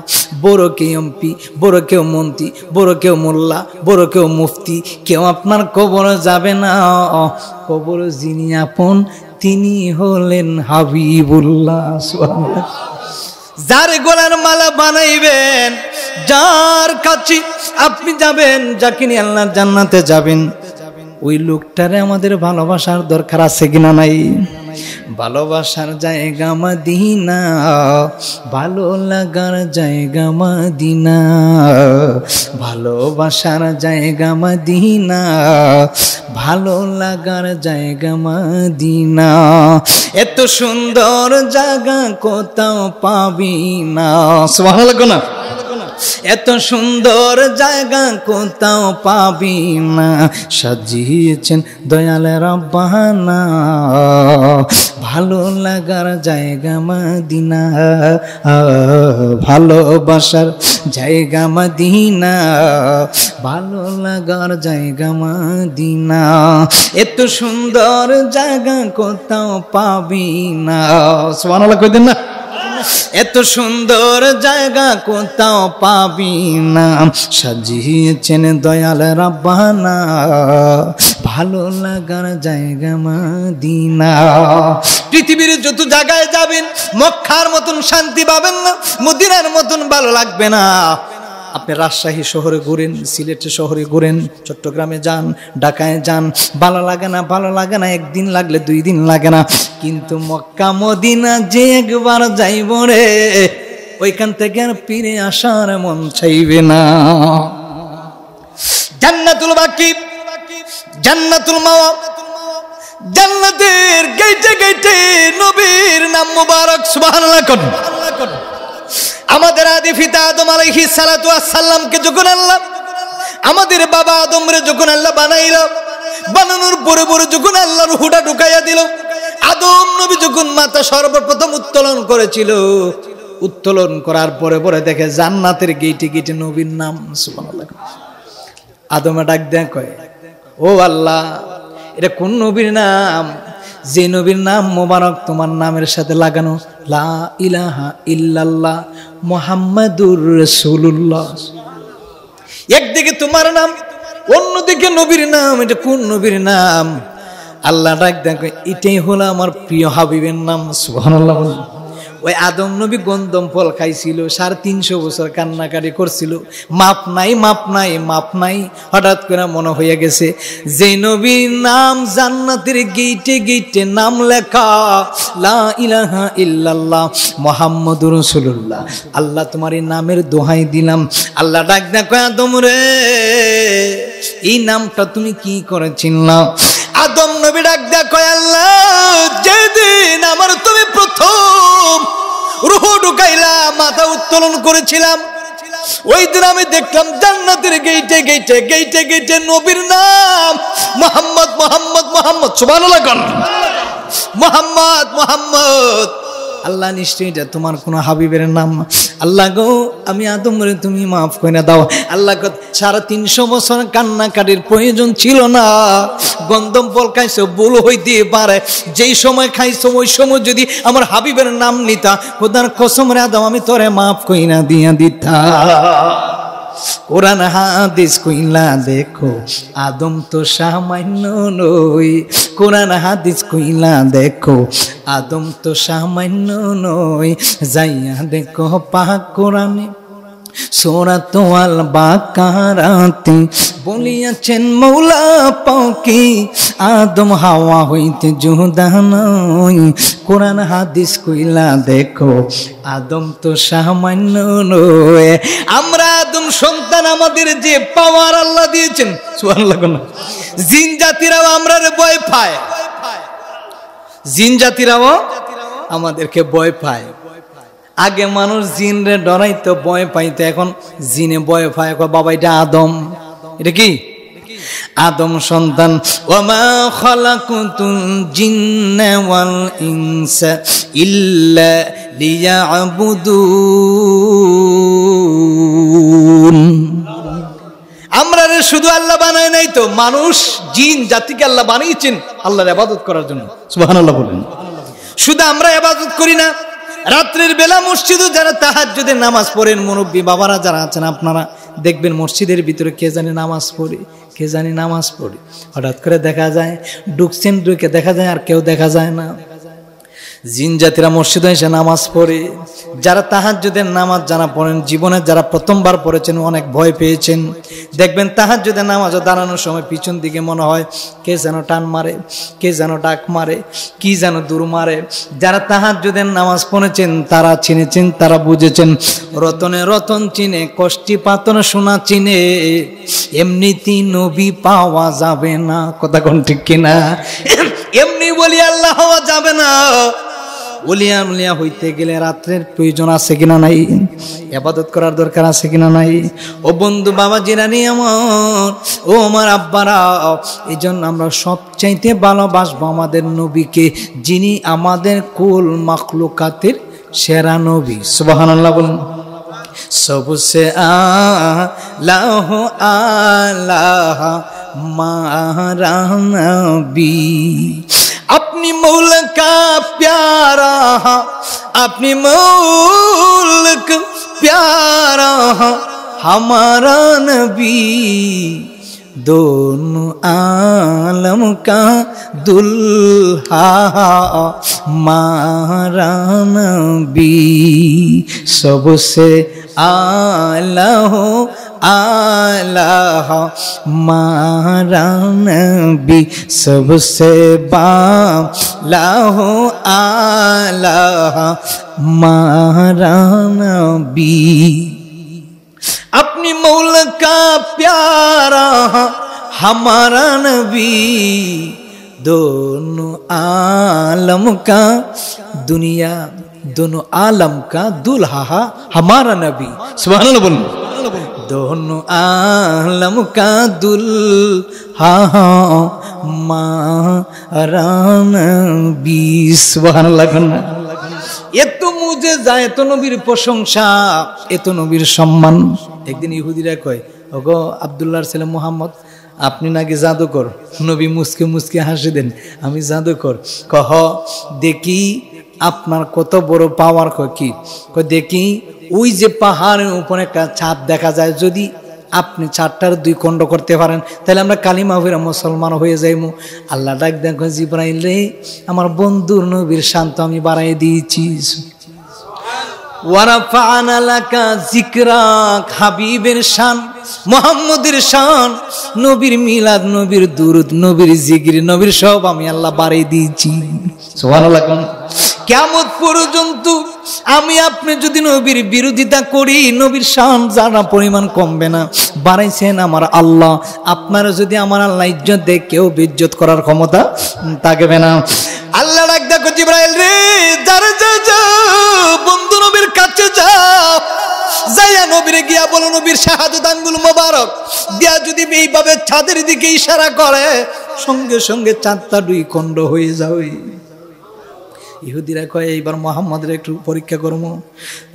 বড় কেউ এমপি, বড় কেউ মন্ত্রী, বড় কেউ মোল্লা, বড় কেউ মুফতি, কেউ আপনার কবরে যাবে না। কবর যিনি আপন তিনি হলেন হাবিবুল্লাহ। যার গলার মালা বানাইবেন, যার কাছে আপনি যাবেন, যাকে নিয়ে আল্লাহর জান্নাতে যাবেন, ওই লোকটারে আমাদের ভালোবাসার দরকার আছে কিনা নাই? ভালোবাসার জায়গা মদিনা, ভালো লাগার জায়গা মদিনা, ভালোবাসার জায়গা মদিনা, ভালো লাগার জায়গা মদিনা। এত সুন্দর জায়গা কোথাও পাবি না। সুবহানাল্লাহ না? এত সুন্দর জায়গা কোথাও পাবি না, সাজিয়েছেন দয়াল রব্বানা, ভালো লাগার জায়গা মদিনা, ভালোবাসার জায়গা মদিনা, ভালো লাগার জায়গা মদিনা। এত সুন্দর জায়গা কোথাও পাবি না। সুবহানাল্লাহ কইতেন না? এত সুন্দর জায়গা কোথাও পাবি না, সাজিয়েছেন দয়াল রব্বানা, ভালো লাগার জায়গা মদিনা। পৃথিবীর যত জায়গায় যাবেন মক্কার মতন শান্তি পাবেন না, মদিনার মতন ভালো লাগবে না। আপনি রাজশাহী শহরে ঘুরেন, সিলেট শহরে ঘুরেন, চট্টগ্রামে যান, ঢাকায় যান, ভালো লাগে না, ভালো লাগে না, একদিন লাগলে 2 দিন লাগে না। কিন্তু মক্কা মদিনা যে একবার যাইব রে, ওইখান থেকে আর ফিরে আসার মন চাইবে না। জান্নাতুল বাকি, জান্নাতুল মাওয়া, জান্নাতের গেটে গেটে নবীর নাম মুবারক। সুবহানাল্লাহ কোন? আমাদের আদি পিতা আদম আলাইহিস সালাতু ওয়াস সালামকে যখন আল্লাহ, আমাদের বাবা আদমরে যখন আল্লাহ বানাইলো, বানানোর পরে পরে যখন আল্লাহ রূহটা ঢুকাইয়া দিল, আদম নবী যখন মাথা সর্বপ্রথম উত্তোলন করেছিল, উত্তোলন করার পরে পরে দেখে জান্নাতের গেটে গেটে নবীর নাম। সুবহানাল্লাহ। আদমে ডাক দেয়া কয়, ও আল্লাহ, এটা কোন নবীর নাম? যে নবীর নাম মোবারক তোমার নামের সাথে লাগানো, লা ইলাহা ইল্লাল্লাহ মুহাম্মাদুর রাসূলুল্লাহ। একদিকে তোমার নাম, অন্যদিকে নবীর নাম, এটা কোন নবীর নাম? আল্লাহ ডাক দেখো, এটাই হলো আমার প্রিয় হাবিবের নাম। সুবহানাল্লাহ। ওই আদম নবী গন্ধম ফল খাইছিল, 350 বছর কান্নাকাটি করছিল, মাপ নাই, মাপ নাই, মাপ নাই। হঠাৎ করে মনে হয়ে গেছে যে নবীর নাম জান্নাতের গেটে গেটে নাম লেখা, লা ইলাহা ইল্লাল্লাহ মুহাম্মাদুর রাসূলুল্লাহ। আল্লাহ তোমার এই নামের দোহাই দিলাম। আল্লাহ ডাক দেখো, আদম রে, এই নামটা তুমি কি করে চিনলা? আদম নবী ডাক দেখো, আল্লাহ, যেদিন আমার তুমি প্রথম রূহ ঢুকাইলা, মাথা উত্তোলন করেছিলাম, ওই দিন আমি দেখলাম জান্নাতের গেটে গেটে গেটে গেটে নবীর নাম মুহাম্মদ, মুহাম্মদ, মুহাম্মদ। সুবহানাল্লাহ। মুহাম্মদ, মুহাম্মদ। আল্লাহ, নিশ্চয়ই এটা তোমার কোন হাবিবের নাম। আল্লাহ গো, আমি আদমরে তুমি মাফ করে দাও। আল্লাহ গো, 350 বছর কান্নাকাটির প্রয়োজন ছিল না। গন্ধম ফল খাইছো, ভুল হইতে পারে, যেই সময় খাইছো ওই সময় যদি আমার হাবিবের নাম নিতা, খোদার কসম রে আদম, আমি তোরে মাফ কইরা দিয়া দিতা। কোরআন হাদিস কইলা দেখো, আদম তো সামান্য নই। কোরআন হাদিস কইলা দেখো, আদম তো সামান্য নই। যাইয়া দেখো পাক কোরআনে সূরাত আল বাকারাতে বলিয়াছেন মৌলা পাকি, আদম হাওয়া হইতে জুদা নই। কোরআন হাদিস কইলা দেখো, আদম তো সামান্য নয়। আমরা আদম সন্তান, আমাদের যে পাওয়ার আল্লাহ দিয়েছেন, সুবহানাল্লাহ। জিন জাতিরাও আমরার ভয় পায়, জিন জাতিরাও আমাদেরকে ভয় পায়। আগে মানুষ জিনরে ডরাইতো, ভয় পাইতো, এখন জিনে ভয় পায়। বাবা, এটা আদম, এটা কি আদম সন্তান। ওয়ামা খালাকুতুল জিন্না ওয়াল ইনসা ইল্লা লিয়াবুদুন। আমরা শুধু আল্লাহ বানায় নাই তো, মানুষ জিন জাতিকে আল্লাহ বানিয়েছেন আল্লাহর ইবাদত করার জন্য। সুবহানাল্লাহ বলেন। শুধু আমরা ইবাদত করি না, রাত্রের বেলা মসজিদে যারা তাহাজ্জুদের নামাজ পড়েন, মুরব্বী বাবারা যারা আছেন, আপনারা দেখবেন মসজিদের ভিতরে কে জানি নামাজ পড়ে, কে জানি নামাজ পড়ে। হঠাৎ করে দেখা যায় ঢুকছেন, ঢুকে দেখা যায় আর কেউ দেখা যায় না। জিন জাতিরা মসজিদে এসে নামাজ পড়ে। যারা তাহাজ্জুদের নামাজ যারা পড়েন, জীবনে যারা প্রথমবার পড়েছেন অনেক ভয় পেয়েছেন, দেখবেন তাহাজ্জুদের নামাজও দাঁড়ানোর সময় পিছন দিকে মনে হয় কে যেন টান মারে, কে যেন ডাক মারে, কি যেন দূর মারে। যারা তাহাজ্জুদের নামাজ পড়েছেন তারা চিনেছেন, তারা বুঝেছেন। রতনে রতন চিনে, কষ্টি পাতন সোনা চিনে, এমনিতে নবী পাওয়া যাবে না। কথা কোন ঠিক কিনা? এমনি বলি আল্লাহ হওয়া যাবে না। ওলিয়া উলিয়া হইতে গেলে রাত্রের প্রয়োজন আছে কিনা নাই? ইবাদত করার দরকার আছে কিনা নাই? ও বন্ধু বাবা জিরানি আমার, ও আমার আব্বারা, এই জন্য আমরা সবচাইতে ভালোবাসবো আমাদের নবীকে, যিনি আমাদের কুল মাখলুকাতের সেরা নবী। সুবহানাল্লাহ বলুন। সবসে আলাহ আল্লাহ মারা নবী, अपनी मौला का प्यारा, अपनी मौलक प्यारा हमारा नबी, दोनों आलम का दुल्हा हमारा नबी, सबसे आला हो आला हमारा नबी, सबसे बाला हो आला हमारा नबी, अपनी मौला का प्यारा हमारा नबी, दोनों आलम का दुनिया, दोनों आलम का दुल्हा हमारा नबी। सुभान अल्लाह। दोनों आलम का दुल्हा हमारा नबी। सुभान अल्लाह। এত মুজিজা, এত নবীর প্রশংসা, এত নবীর সম্মান। একদিন ইহুদিরা কয়, ওগো আব্দুল্লাহর ছেলে মুহাম্মদ, আপনি নাকি জাদুকর। নবী মুসকে মুসকে হাসি দেন, আমি জাদুকর। কহ দেখি আপনার কত বড় পাওয়ার। কি দেখি, ওই যে পাহাড়ের উপরে একটা ছাদ দেখা যায়, যদি আপনি ছাদটার দুই খণ্ড করতে পারেন তাহলে আমরা কালিমা হইরা মুসলমান হয়ে যাইমু। আল্লাহ ডাক দেখো, জিবরাইল রে, আমার বন্ধুর নবীর শান তো আমি বাড়াই দিয়েছি। ওয়ারাফা'না লাকা যিকরাক, হাবিবের শান, মুহাম্মদের শান, নবীর মিলাদ, নবীর দুরূদ, নবীর জিকির, নবীর সব আমি আল্লাহ বাড়াই দিয়েছি। সুবহানাল্লাহ। কিয়ামত পর্যন্ত আমি আপনি যদি নবীর বিরোধিতা করি, নবীর শান যারা পরিমাণ কমবে না। বাড়াইছেন আমার আল্লাহ। আপনারা যদি আমার আল্লাহ ইজ্জত দেয়, কেউ ইজ্জত করার ক্ষমতা থাকবে না। আল্লাহ ডাক দেখো, জিবরাইল রে, যারা যা বন্ধু নবীর কাছে যাও, যাইয়া নবীরে গিয়া বলো, নবীর শাহাদাত আঙ্গুল মোবারক দিয়া যদি এইভাবে ছাদের দিকে ইশারা করে, সঙ্গে সঙ্গে চাঁদটা দুই খণ্ড হয়ে যাবে। ইহুদিরা কয়, এইবার মোহাম্মদের একটু পরীক্ষা করবো।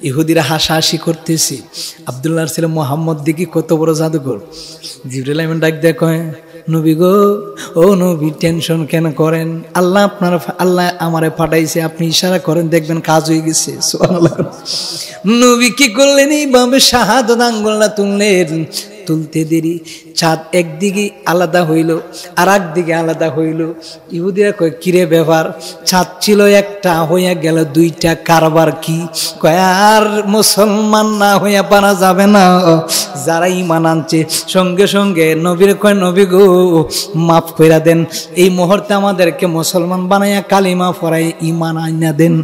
ইহুদিরা হাসাহাসি করতেছি, আব্দুল্লাহর ছেলে মোহাম্মদ দেখি কত বড় জাদুকর। জিবরাইল আমিন ডাক দেয়, কয় নবী গো, ও নবী টেনশন কেন করেন? আল্লাহ আমারে পাঠাইছে, আপনি ইশারা করেন, দেখবেন কাজ হয়ে গেছে। সুবহানাল্লাহ। নবী কি করলেন? এইভাবে শাহাদাত আঙ্গুলটা তুললেন। তুলতে দেরি ছাদ একদিকে আলাদা হইল, আর একদিকে আলাদা হইল। ইহুদিরা কয়, কিরে ব্যাপার, ছাদ ছিল একটা, হইয়া গেল দুইটা, কারবার কি? কয়, আর মুসলমান না হইয়া পারা যাবে না। যারা ঈমান আনছে সঙ্গে সঙ্গে নবীর কয়, নবী গো মাফ কইরা দেন, এই মুহূর্তে আমাদেরকে মুসলমান বানাইয়া কালিমা পড়াই ঈমান আইনা দেন।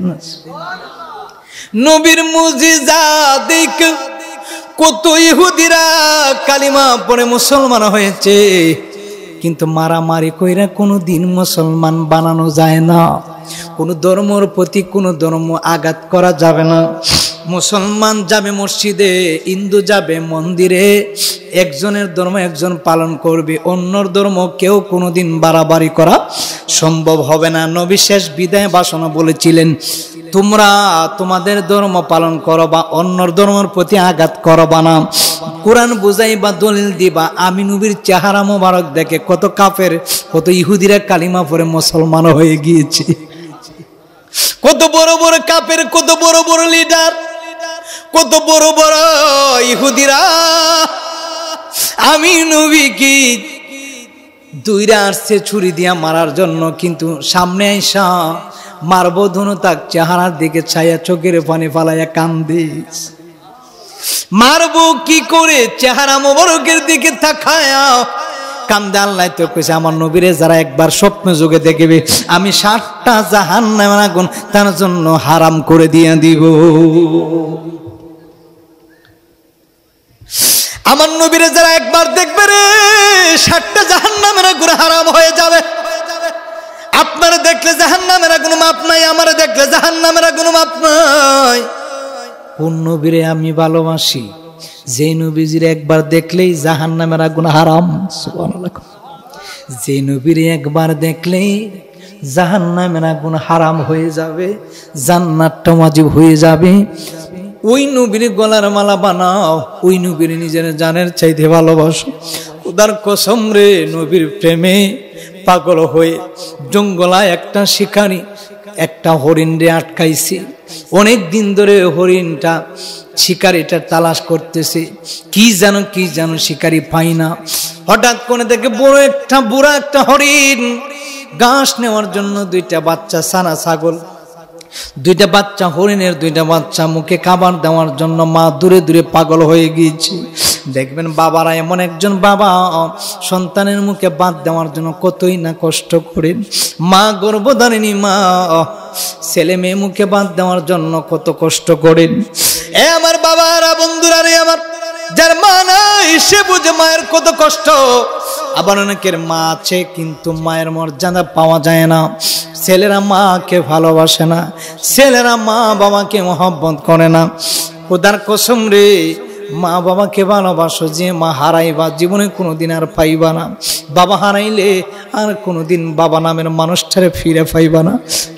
নবীর মুজিজা দেখ কত ইহুদিরা কালিমা পড়ে মুসলমান হয়েছে, কিন্তু মারামারি কইরা কোনো দিন মুসলমান বানানো যায় না। কোনো ধর্মের প্রতি কোনো ধর্ম আঘাত করা যাবে না। মুসলমান যাবে মসজিদে, হিন্দু যাবে মন্দিরে, একজনের ধর্ম একজন পালন করবে, অন্যর ধর্ম কেউ কোনোদিন বাড়াবাড়ি করা সম্ভব হবে না। নবী শেষ বিদায় ভাষণে বলেছিলেন, তোমরা তোমাদের ধর্ম পালন করো বা অন্যর ধর্মের প্রতি আঘাত করবা না। কোরআন বুঝাই বা দলিল দিবা। আমি নবীর চেহারা মোবারক দেখে কত কাফের, কত ইহুদিরা কালিমা পড়ে মুসলমান হয়ে গিয়েছে। কত বড় বড় কাফের, কত বড় বড় লিডার, কত বড় বড় ইহুদিরা আমি নবী কি দুইরা আসছে ছুরি দিয়া মারার জন্য, কিন্তু সামনে আইসা মারবো ধনু তাক চেহারার দিকে ছায়া চোখের পানি ফালাইয়া কান্দিস। মারবো কি করে চেহারা মোবারকের দিকে তাকায়া কান্দে। আল্লাহ তো কইছে আমার নবীরে যারা একবার স্বপ্ন যোগে দেখবে আমি 7টা জাহান্নামের আগুন তার জন্য হারাম করে দিয়ে দিব। আমার নবীরে যারা একবার দেখবে রে 7টা জাহান্নামের আগুন হারাম হয়ে যাবে। আপনারা দেখলে জাহান্নামের আগুন মাপ নাই, আমারে দেখলে জাহান্নামের আগুন মাপ নাই। কোন নবীরে আমি ভালোবাসি যে নবীজির একবার দেখলেই জাহান্নামের আগুন হারাম। সুবহানাল্লাহ। যে নবীরে একবার দেখলেই জাহান্নামের আগুন হারাম হয়ে যাবে, জান্নাতটা ওয়াজিব হয়ে যাবে। ওই নবীর গলার মালা বানাও, ওই নবীর নিজের জানের চাইতে ভালোবাসো। খোদার কসম রে, নবীর প্রেমে পাগল হয়ে জঙ্গলায় একটা শিকারী একটা হরিণ রে আটকাইছে। অনেক দিন ধরে হরিণটা শিকারিটা তালাশ করতেছে, কি যেন শিকারি পাই না। হঠাৎ করে দেখে বড় একটা বুড়া একটা হরিণ ঘাস নেওয়ার জন্য 2টা বাচ্চা সানা ছাগল, 2টা বাচ্চা হরিণের 2টা বাচ্চা মুখে খাবার দেওয়ার জন্য মা দূরে দূরে পাগল হয়ে গিয়েছে। দেখবেন বাবারা, এমন একজন বাবা সন্তানের মুখে ভাত দেওয়ার জন্য কতই না কষ্ট করেন। মা গর্ভধারিণী মা ছেলে মেয়ে মুখে ভাত দেওয়ার জন্য কত কষ্ট করেন। এ আমার বাবারা, বন্ধুরা রে, আমার যার মা নাই সে বুঝে মায়ের কত কষ্ট। আবার অনেকের মা আছে কিন্তু মায়ের মর্যাদা পাওয়া যায় না। ছেলেরা মাকে ভালোবাসে না, ছেলেরা মা বাবাকে মহব্বত করে না। খোদার কসম রে, মা বাবাকে ভালোবাসো। যে মা হারাইবা জীবনে কোনোদিন আর পাইবা না। বাবা হারাইলে আর কোনোদিন বাবা নামের মানুষটারে ফিরে পাইবা না।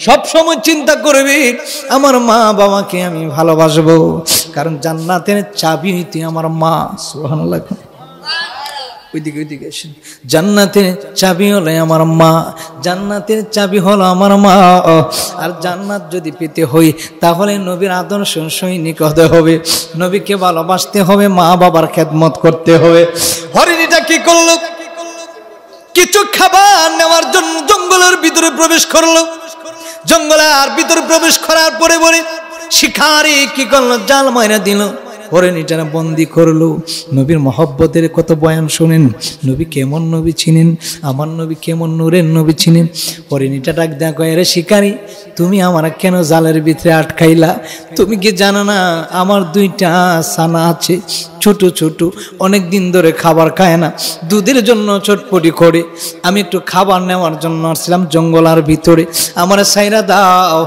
সবসময় চিন্তা করবি আমার মা বাবাকে আমি ভালোবাসবো, কারণ জান্নাতের চাবি হইতে আমার মা। সুবহানাল্লাহ। ওইদিকে আসেন। জান্নাতের চাবি হলো আমার মা, জান্নাতের চাবি হলো আমার মা। আর জান্নাত যদি পেতে হই তাহলে নবীর আদর্শ সৈনিক হতে হবে, নবীকে ভালোবাসতে হবে, মা বাবার খেদমত করতে হবে। হরিণীটা কি করলো? কিছু খাবার নেওয়ার জন্য জঙ্গলের ভিতরে প্রবেশ করলো। জঙ্গলে আর ভিতরে প্রবেশ করার পরে পরে শিকারী কি করলো? জাল মাইরা দিল, হরিণীটারে বন্দি করলো। নবীর মহব্বতের কত বয়ান শোনেন, নবী কেমন নবী চিনেন, আমার নবী কেমন নূরের নবী চিনেন। হরিণীটা ডাক দেয়া কয়, রে শিকারী, তুমি আমার কেন জালের ভিতরে আটকাইলা? তুমি কি জানো না আমার 2টা ছানা আছে, ছোট ছোট, অনেক দিন ধরে খাবার খায় না, দুধের জন্য চটপটি করে। আমি একটু খাবার নেওয়ার জন্য আসছিলাম জঙ্গলার ভিতরে, আমার সাইরা দাও।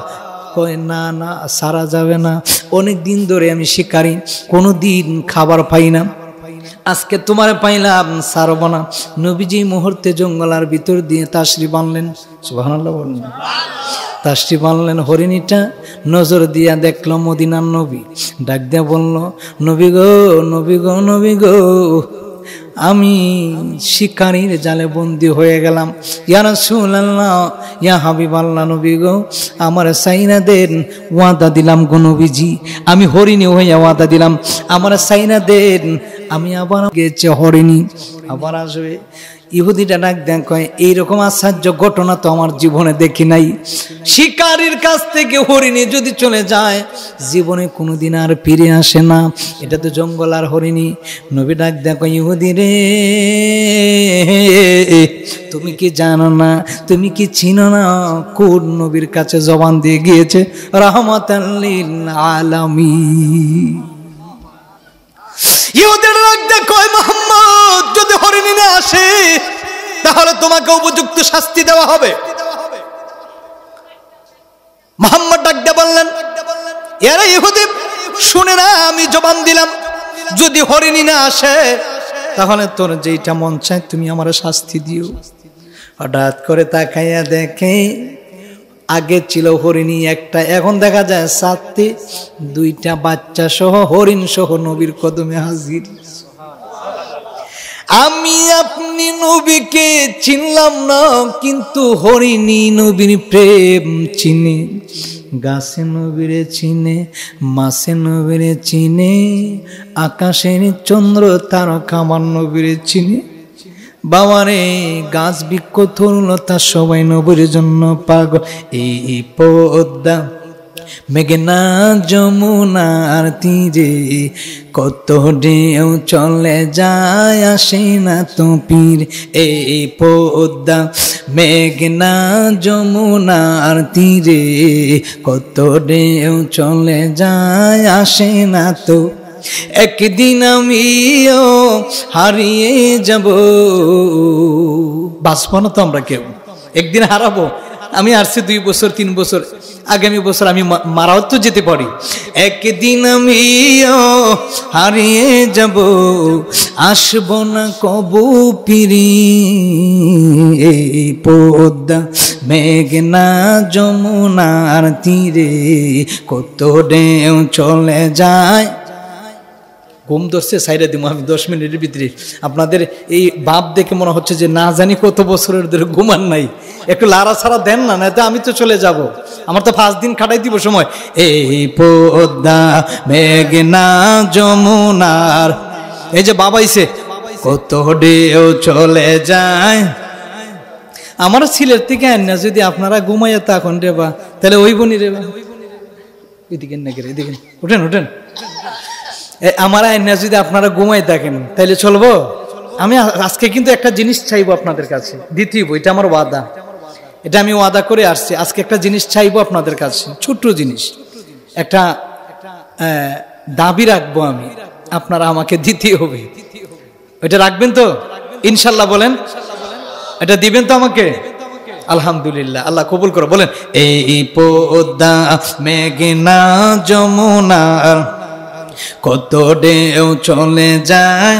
কয় না না, সারা যাবে না, অনেক দিন ধরে আমি শিকারি, কোনো দিন খাবার পাই না, আজকে তোমার পাইলাম, সারব না। নবীজি মুহূর্তে জঙ্গলার ভিতর দিয়ে তাশরিফ আনলেন। সুবহানাল্লাহ বলেন। তাশরিফ আনলেন। হরিণীটা নজর দিয়া দেখলো মদিনার নবী, ডাক দিয়া বলল, নবী গো, নবী গো, নবী গো, আমি শিকারীর জালে বন্দী হয়ে গেলাম। ইয়া রাসূলুল্লাহ, ইয়া হাবিবাল্লাহ, নবী গো, আমার সাইনা দেন, ওয়াদা দিলাম গো নবীজি, আমি হরিণী হইয়া ওয়াদা দিলাম, আমার সাইনা দেন, আমি আবার গেছে হরিণী আবার আসবে। ইহুদিটা ডাক দেন, কয় এইরকম আশ্চর্য ঘটনা তো আমার জীবনে দেখি নাই। শিকারীর কাছ থেকে হরিণী যদি চলে যায় জীবনে কোনোদিন আর ফিরে আসে না, এটা তো জঙ্গল আর হরিণী। নবী ডাক দেন, কয় ইহুদি রে, তুমি কি জানো না, তুমি কি চিনো না কোন নবীর কাছে জবান দিয়ে গিয়েছে? রাহমাতাল লিল আলামিন। ইহুদিরা ডাক দেন, কয় মুহাম্মদ যদি হরিণী না আসে তাহলে তোমাকে উপযুক্ত শাস্তি দেওয়া হবে। মুহাম্মদ ডাক দিয়ে বললেন, এরা ইহুদি শুনে না, আমি জবান দিলাম যদি হরিণী না আসে তাহলে তোর যেটা মন চায় তুমি আমার শাস্তি দিও। হঠাৎ করে তাকাইয়া দেখে আগে ছিল হরিণী একটা, এখন দেখা যায় 7টি, 2টা বাচ্চা সহ হরিণ সহ নবীর কদমে হাজির। আমি আপনি নবীকে চিনলাম না, কিন্তু হরিণী নবীর প্রেম চিনে। গাছে নবীরে চিনে, মাছে নবীরে চিনে, আকাশের চন্দ্র তারকা আমার নবীরে চিনে। বাবারে গাছ বৃক্ষ তরুলতা সবাই নবীর জন্য পাগল। এই পদ্মা মেঘনা যমুনার তীরে কত ঢেউ চলে যায় আসে না তো পীর। এই পদ্মা মেঘনা যমুনার তীরে কত ঢেউ চলে যায় আসে না তো। একদিন আমিও হারিয়ে যাব, বাঁচবো না তো আমরা কেউ, একদিন হারাবো। আমি আসছি 2 বছর 3 বছর, আগামী বছর আমি মারাও তো যেতে পারি। একদিন আমিও হারিয়ে যাব, আসবো না কবু ফিরি। এই পদ্মা মেঘনা যমুনার তীরে কত ঢেউ চলে যায়। ঘুম ধরছে, সাইডে দিব আমি 10 মিনিটের ভিতরে। আপনাদের এই ভাব দেখে মনে হচ্ছে যে না জানি কত বছরের ধরে ঘুমান নাই, একটু লাড়া ছাড়া দেন না, না তো আমি তো চলে যাব, আমার তো 5 দিন খাটাই দিব সময়। এই পদ্মা মেঘনা যমুনার, এই যে বাবাইছে কত ঢেউ চলে যায়। আমার ছেলের থেকে আন না, যদি আপনারা ঘুমাইয়া তখন রেবা তাহলে ওই বনি রেবা। এদিকে না গেলে এদিকে উঠেন উঠেন, আমার আইনা যদি আপনারা ঘুমাই থাকেন তাহলে চলবো। আমি আজকে কিন্তু একটা জিনিস চাইবো আপনাদের কাছে, দ্বিতীয় এটা আমার ওয়াদা, এটা আমি ওয়াদা করে আসছি। আজকে একটা জিনিস চাইবো আপনাদের কাছে, ছোট্ট জিনিস, একটা দাবি রাখবো আমি, আপনারা আমাকে দিতে হবে। এটা রাখবেন তো ইনশাল্লাহ? বলেন এটা দিবেন তো আমাকে? আলহামদুলিল্লাহ, আল্লাহ কবুল করো। বলেন এই পদ্মা মেঘনা যমুনার কত ঢেউ চলে যায়,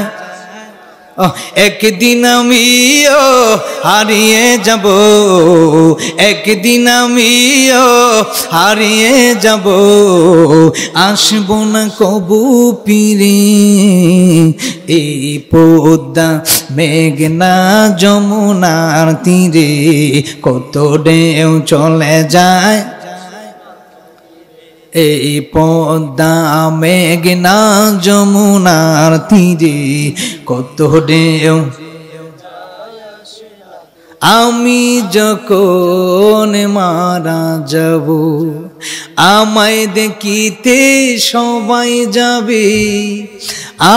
একদিন আমিও হারিয়ে যাব, একদিন আমিও হারিয়ে যাব, আসবো না কবু ফিরে। এই পদ্মা মেঘনা যমুনার তীরে কত ঢেউ চলে যায়। এই পদ্মা মেঘনা যমুনার তীরে কত ঢেউ। আমি যখন মারা যাব, আমায় দেখিতে সবাই যাবে,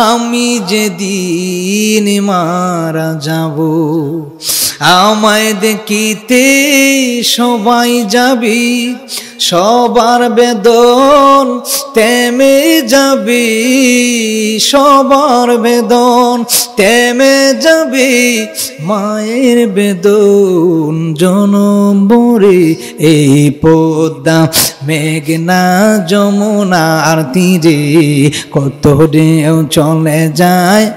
আমি যেদিন মারা যাব, আমায় দেখিতে সবাই যাবে, সবার বেদন থেমে যাবে, সবার বেদন থেমে যাবে, মায়ের বেদন জনম ভরে। এই পদ্মা মেঘনা যমুনার তীরে কত ঢেউ চলে যায়।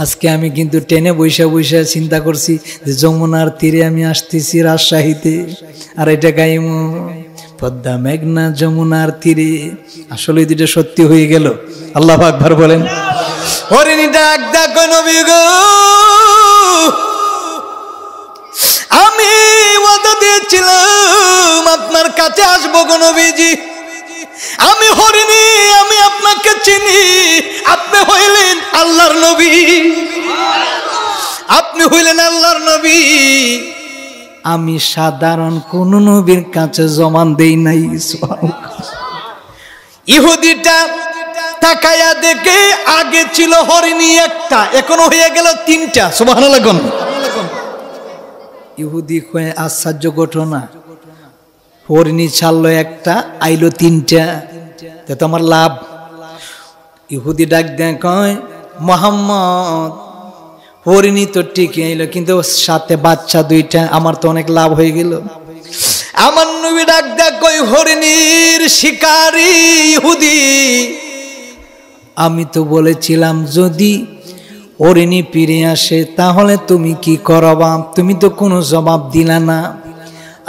আজকে আমি কিন্তু ট্রেনে বৈশা বৈশা চিন্তা করছি যে যমুনার তীরে আমি আসতেছি রাজশাহীতে, আর এটা গাইম পদ্মা মেঘনা যমুনার তীরে। আসলে দুটো সত্যি হয়ে গেল। আল্লাহু আকবার বলেন। হরিণী ডাক ডাক নবী গো, আমি ওয়াদা দিয়েছিলাম আপনার কাছে আসবো গো নবীজি। আমি হরিণী, আমি আপনাকে চিনি, আপনি হইলেন আল্লাহর নবী, আপনি হইলেন আল্লাহর নবী। আমি সাধারণ কোন নবীর কাছে জমান দেই নাই। ইহুদিটা তাকায়া দেখে আগে ছিল হরিণী একটা, এখন হয়ে গেল 3টা। সুবহানাল্লাহ। ইহুদি হয়ে আশ্চর্য ঘটনা, হরিণী ছাড়লো একটা, আইলো 3টা, তো আমার লাভ। ইহুদি ডাক দেয় কয় মুহাম্মদ, হরিণী তো ঠিকই আইলো, কিন্তু সাথে বাচ্চা 2টা, আমার তো অনেক লাভ হয়ে গেল। আমার নবী ডাক দেয় কয় হরিণীর শিকারী ইহুদি, আমি তো বলেছিলাম যদি হরিণী ফিরে আসে তাহলে তুমি কি করবা, তুমি তো কোনো জবাব দিলা না।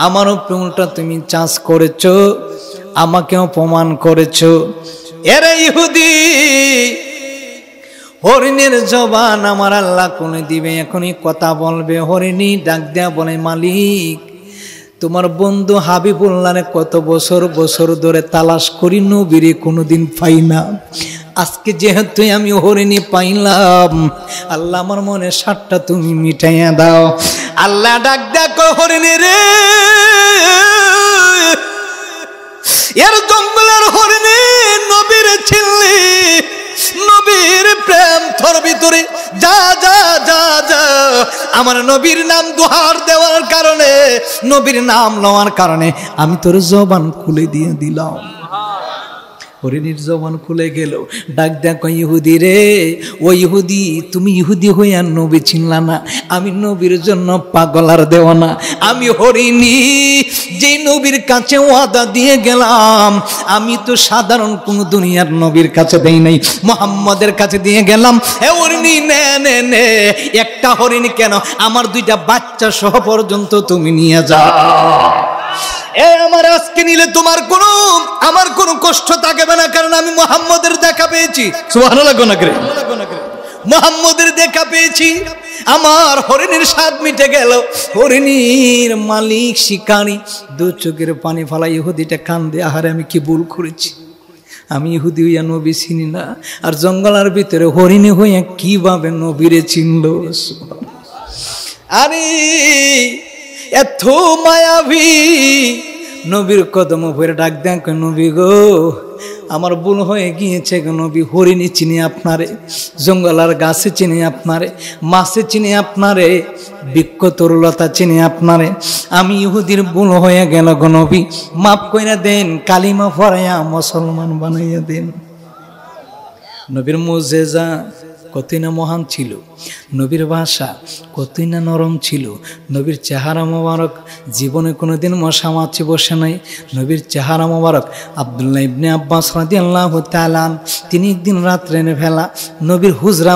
আমার উপরে উল্টা তুমি চাষ করেছো, আমাকে অপমান করেছো। এরে ইহুদি, হরিণের জবান আমার আল্লাহ কোনে দিবে, এখনই কথা বলবে। হরিণী ডাক দেয়া বলে, মালিক তোমার বন্ধু হাবিবুল্লাহরে কত বছর বছর ধরে তালাশ করি, নবীরে কোনোদিন পাই না। আজকে যেহেতু আমি হরিণী পাইলাম, আল্লাহ আমার মনে সাতটা তুমি মিটাইয়া দাও। আল্লাহ ডাক দেখো, হরিণী রে, এর জঙ্গলের হরিণী নবীর ছিললি, নবীর প্রেম তোর ভিতরে, যা যা যা যা। আমার নবীর নাম দুহার দেওয়ার কারণে, নবীর নাম লওয়ার কারণে আমি তোর জবান খুলে দিয়ে দিলাম। হরিণীর জবান খুলে গেল। ডাক দেখো, ইহুদি রে, ও ইহুদি, তুমি ইহুদি হইয়া নবী চিনলা না। আমি নবীর জন্য পাগল আর দেওয়া না। আমি হরিণী, যে নবীর কাছে ওয়াদা দিয়ে গেলাম, আমি তো সাধারণ কোন দুনিয়ার নবীর কাছে দেই নাই, মুহাম্মদের কাছে দিয়ে গেলাম। হে হরিণী, নে নে নে, একটা হরিণ কেন, আমার দুইটা বাচ্চা সহ পর্যন্ত তুমি নিয়ে যাও। আমার আজকে নিলে তোমার আমার কোনো কষ্ট থাকবে না, কারণ আমি মুহাম্মদের দেখা পেয়েছি। সুবহানাল্লাহ, মুহাম্মদের দেখা পেয়েছি। আমার হরিণীর স্বাদ মিটে গেল। হরিণীর মালিক শিকারী দু চোখের পানি ফালা। ইহুদিটা কান্দে, আহারে আমি কি ভুল করেছি, আমি ইহুদি হইয়া নবী চিনি না, আর জঙ্গলের ভিতরে হরিণী হইয়া কিভাবে নবীরে চিনল। আরে এত মায়াবী নবীর কদম উপরে ডাক দেন, নবী গো আমার ভুল হয়ে গিয়েছে গো নবী। হরিণী চিনি আপনারে, জঙ্গলার গাছে চিনি আপনারে, মাছে চিনি আপনারে, বৃক্ষ তরুলতা চিনি আপনারে। আমি ইহুদির ভুল হয়ে গেল গো নবী, মাফ কইরা দেন, কালিমা পড়াইয়া মুসলমান বানাইয়া দেন। নবীর মুজিজা কতই না মহান ছিল, নবীর ভাষা কতই না নরম ছিল, নবীর চেহারা মোবারক জীবনে কোনোদিন মশা মাছি বসে নাই। নবীর চেহারা মোবারক। আব্দুল্লাহ ইবনে আব্বাস রাদিয়াল্লাহু তাআলা তিনি একদিন রাত্রে ভেলা নবীর হুজরা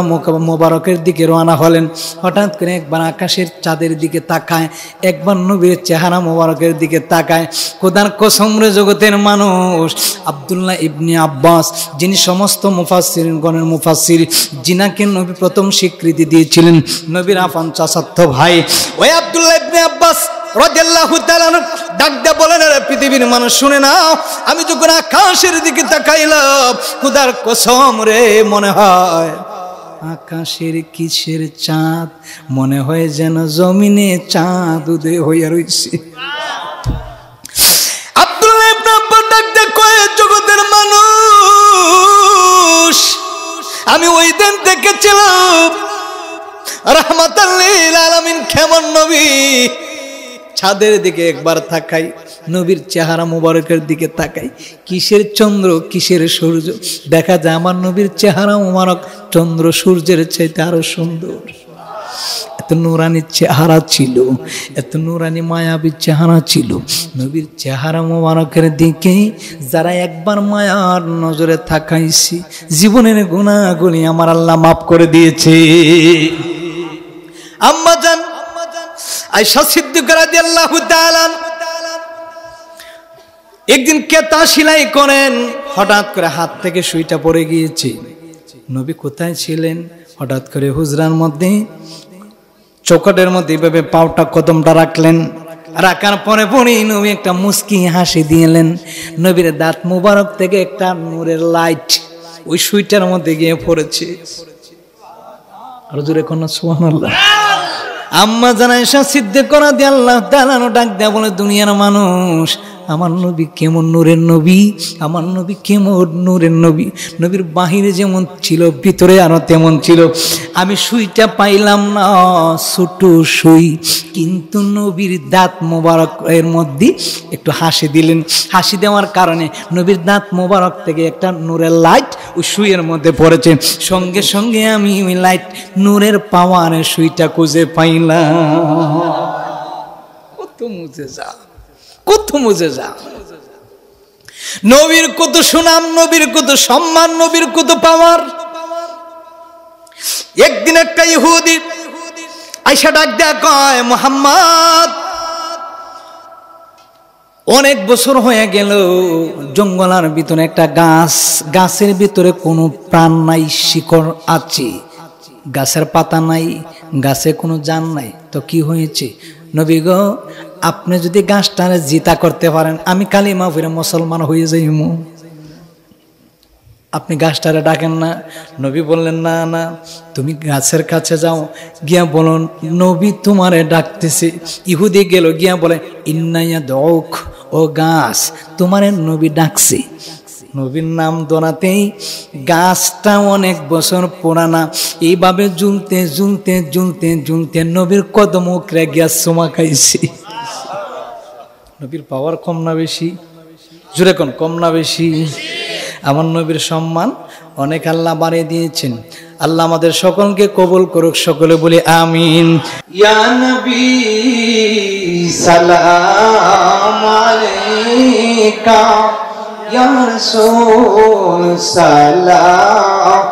মোবারকের দিকে রওনা হলেন। হঠাৎ করে একবার আকাশের চাঁদের দিকে তাকায়, একবার নবীর চেহারা মোবারকের দিকে তাকায়। খোদার কসম রে জগতের মানুষ, আব্দুল্লাহ ইবনে আব্বাস যিনি সমস্ত মুফাসসিরগণের মুফাসসির, যিনাকে নবী প্রথম স্বীকৃতি দিয়েছিলেন, নবীর আফান চাচাতো ভাই, ওই আব্দুল্লাহ ইবনে আব্বাস রাদিয়াল্লাহু তাআলা ডাক দিয়ে বলেন, রে পৃথিবীর মানুষ শুনে নাও, আমি যখন আকাশের দিকে তাকাইলাম, খোদার কসম রে, মনে হয় আকাশের কিসের চাঁদ, মনে হয় যেন জমিনে চাঁদ উদয় হইয়া রইছে। আব্দুল্লাহ ইবনে আব্বাস ডাক দিয়ে কয়, জগতের মানুষ, আমি ওই দিন দেখেছিলাম রাহমাতাল লিল আলামিন কেমন নবী। ছাদের দিকে একবার তাকাই, নবীর চেহারা মুবারকের দিকে তাকাই, কিসের চন্দ্র কিসের সূর্য, দেখা যায় আমার নবীর চেহারা মুবারক চন্দ্র সূর্যের চাইতে আরো সুন্দর। এত নুরানি চেহারা ছিল, এত নুরানি মায়াবী চেহারা ছিল। নবীর চেহারা মোবারকের দিকে যারা একবার মায়ার নজরে তাকাইছি, জীবনের গুনাহগুলি আমার আল্লাহ মাফ করে দিয়েছে। আম্মা জান আয়েশা সিদ্দিকা রাদিয়াল্লাহু তাআলা একদিন কেতা সেলাই করেন, হঠাৎ করে হাত থেকে সুইটা পড়ে গিয়েছে। নবী কোথায় ছিলেন? হঠাৎ করে হুজরার মধ্যে চৌকাটের মধ্যে এইভাবে পাউটা কদমটা রাখলেন, রাখার পরে পরেই নবী একটা মুস্কি হাসি দিলেন। নবীর দাঁত মুবারক থেকে একটা নূরের লাইট ওই সুইটার মধ্যে গিয়ে পড়েছে। আর জোরে কোন সুবহানাল্লাহ। আম্মা জান আয়েশা সিদ্দিকা রাদিয়াল্লাহু তাআলা ডাক দেয়া বলে, দুনিয়ার মানুষ, আমার নবী কেমন নূরের নবী, আমার নবী কেমন নূরের নবী। নবীর বাহিরে যেমন ছিল, ভিতরে আরো তেমন ছিল। আমি সুইটা পাইলাম না, ছোট সুই, কিন্তু নবীর দাঁত মোবারক এর মধ্যে একটু হাসি দিলেন। হাসি দেওয়ার কারণে নবীর দাঁত মোবারক থেকে একটা নূরের লাইট ওই সুইয়ের মধ্যে পড়েছে। সঙ্গে সঙ্গে আমি ওই লাইট নূরের পাওয়ারে সুইটা খুঁজে পাইলাম। কত মুজিজা, কত মুজিজা! নবীর কত সুনাম, নবীর কত সম্মান, নবীর কত পাওয়ার। একদিন একটা ইহুদি, 「 আয়েশা ডাক দেয়া কয়, মুহাম্মদ, মুহাম্মদ, মুহাম্মদ, মুহাম্মদ, অনেক বছর হয়ে গেল, জঙ্গলের ভিতরে একটা গাছ, গাছের ভিতরে কোনো প্রাণ নাই, শিকড় আছে, গাছের পাতা নাই, গাছে কোনো জান নাই। তো কি হয়েছে? নবী গো, আপনি যদি গাছটারে জিতা করতে পারেন, আমি কালিমা পড়ে মুসলমান হয়ে যাইমু। আপনি গাছটারে ডাকেন না। নবী বললেন, না না, তুমি গাছের কাছে যাও, গিয়া বলুন নবী তোমারে ডাকতেছে। ইহুদি গেল, গিয়া বলে ইন্নাইয়া দৌখ, ও গাছ তোমারে নবী ডাকছে। নবীর নাম দোনাতেই গাছটা অনেক বছর পুরানা, এইভাবে ঝুলতে ঝুলতে ঝুলতে ঝুলতে নবীর কদম উকড়ে গিয়া চুমা খাইছে। নবীর পাওয়ার কম না বেশি? জোরে কোন, কম না বেশি? আমার নবীর সম্মান অনেক আল্লাহ বাড়িয়ে দিয়েছেন। আল্লাহ আমাদের সকলকে কবুল করুক, সকলে বলি আমিন। ইয়া নবী সালাম আলাইকা, ইয়া রাসূল সালাম,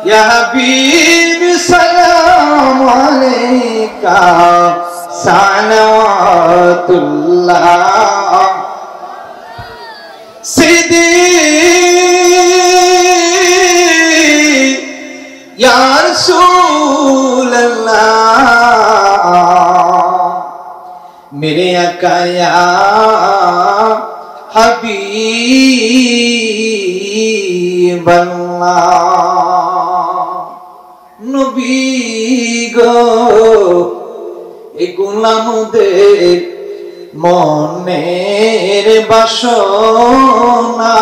ইয়া হাবিব সালাম আলাইকা, সালাওয়াতুল্লাহ সিদি ইয়া রাসূলুল্লাহ, মেরে আকা ইয়া হাবিবাল্লাহ। নবী গো, এ গোলামদের মনের বাসনা,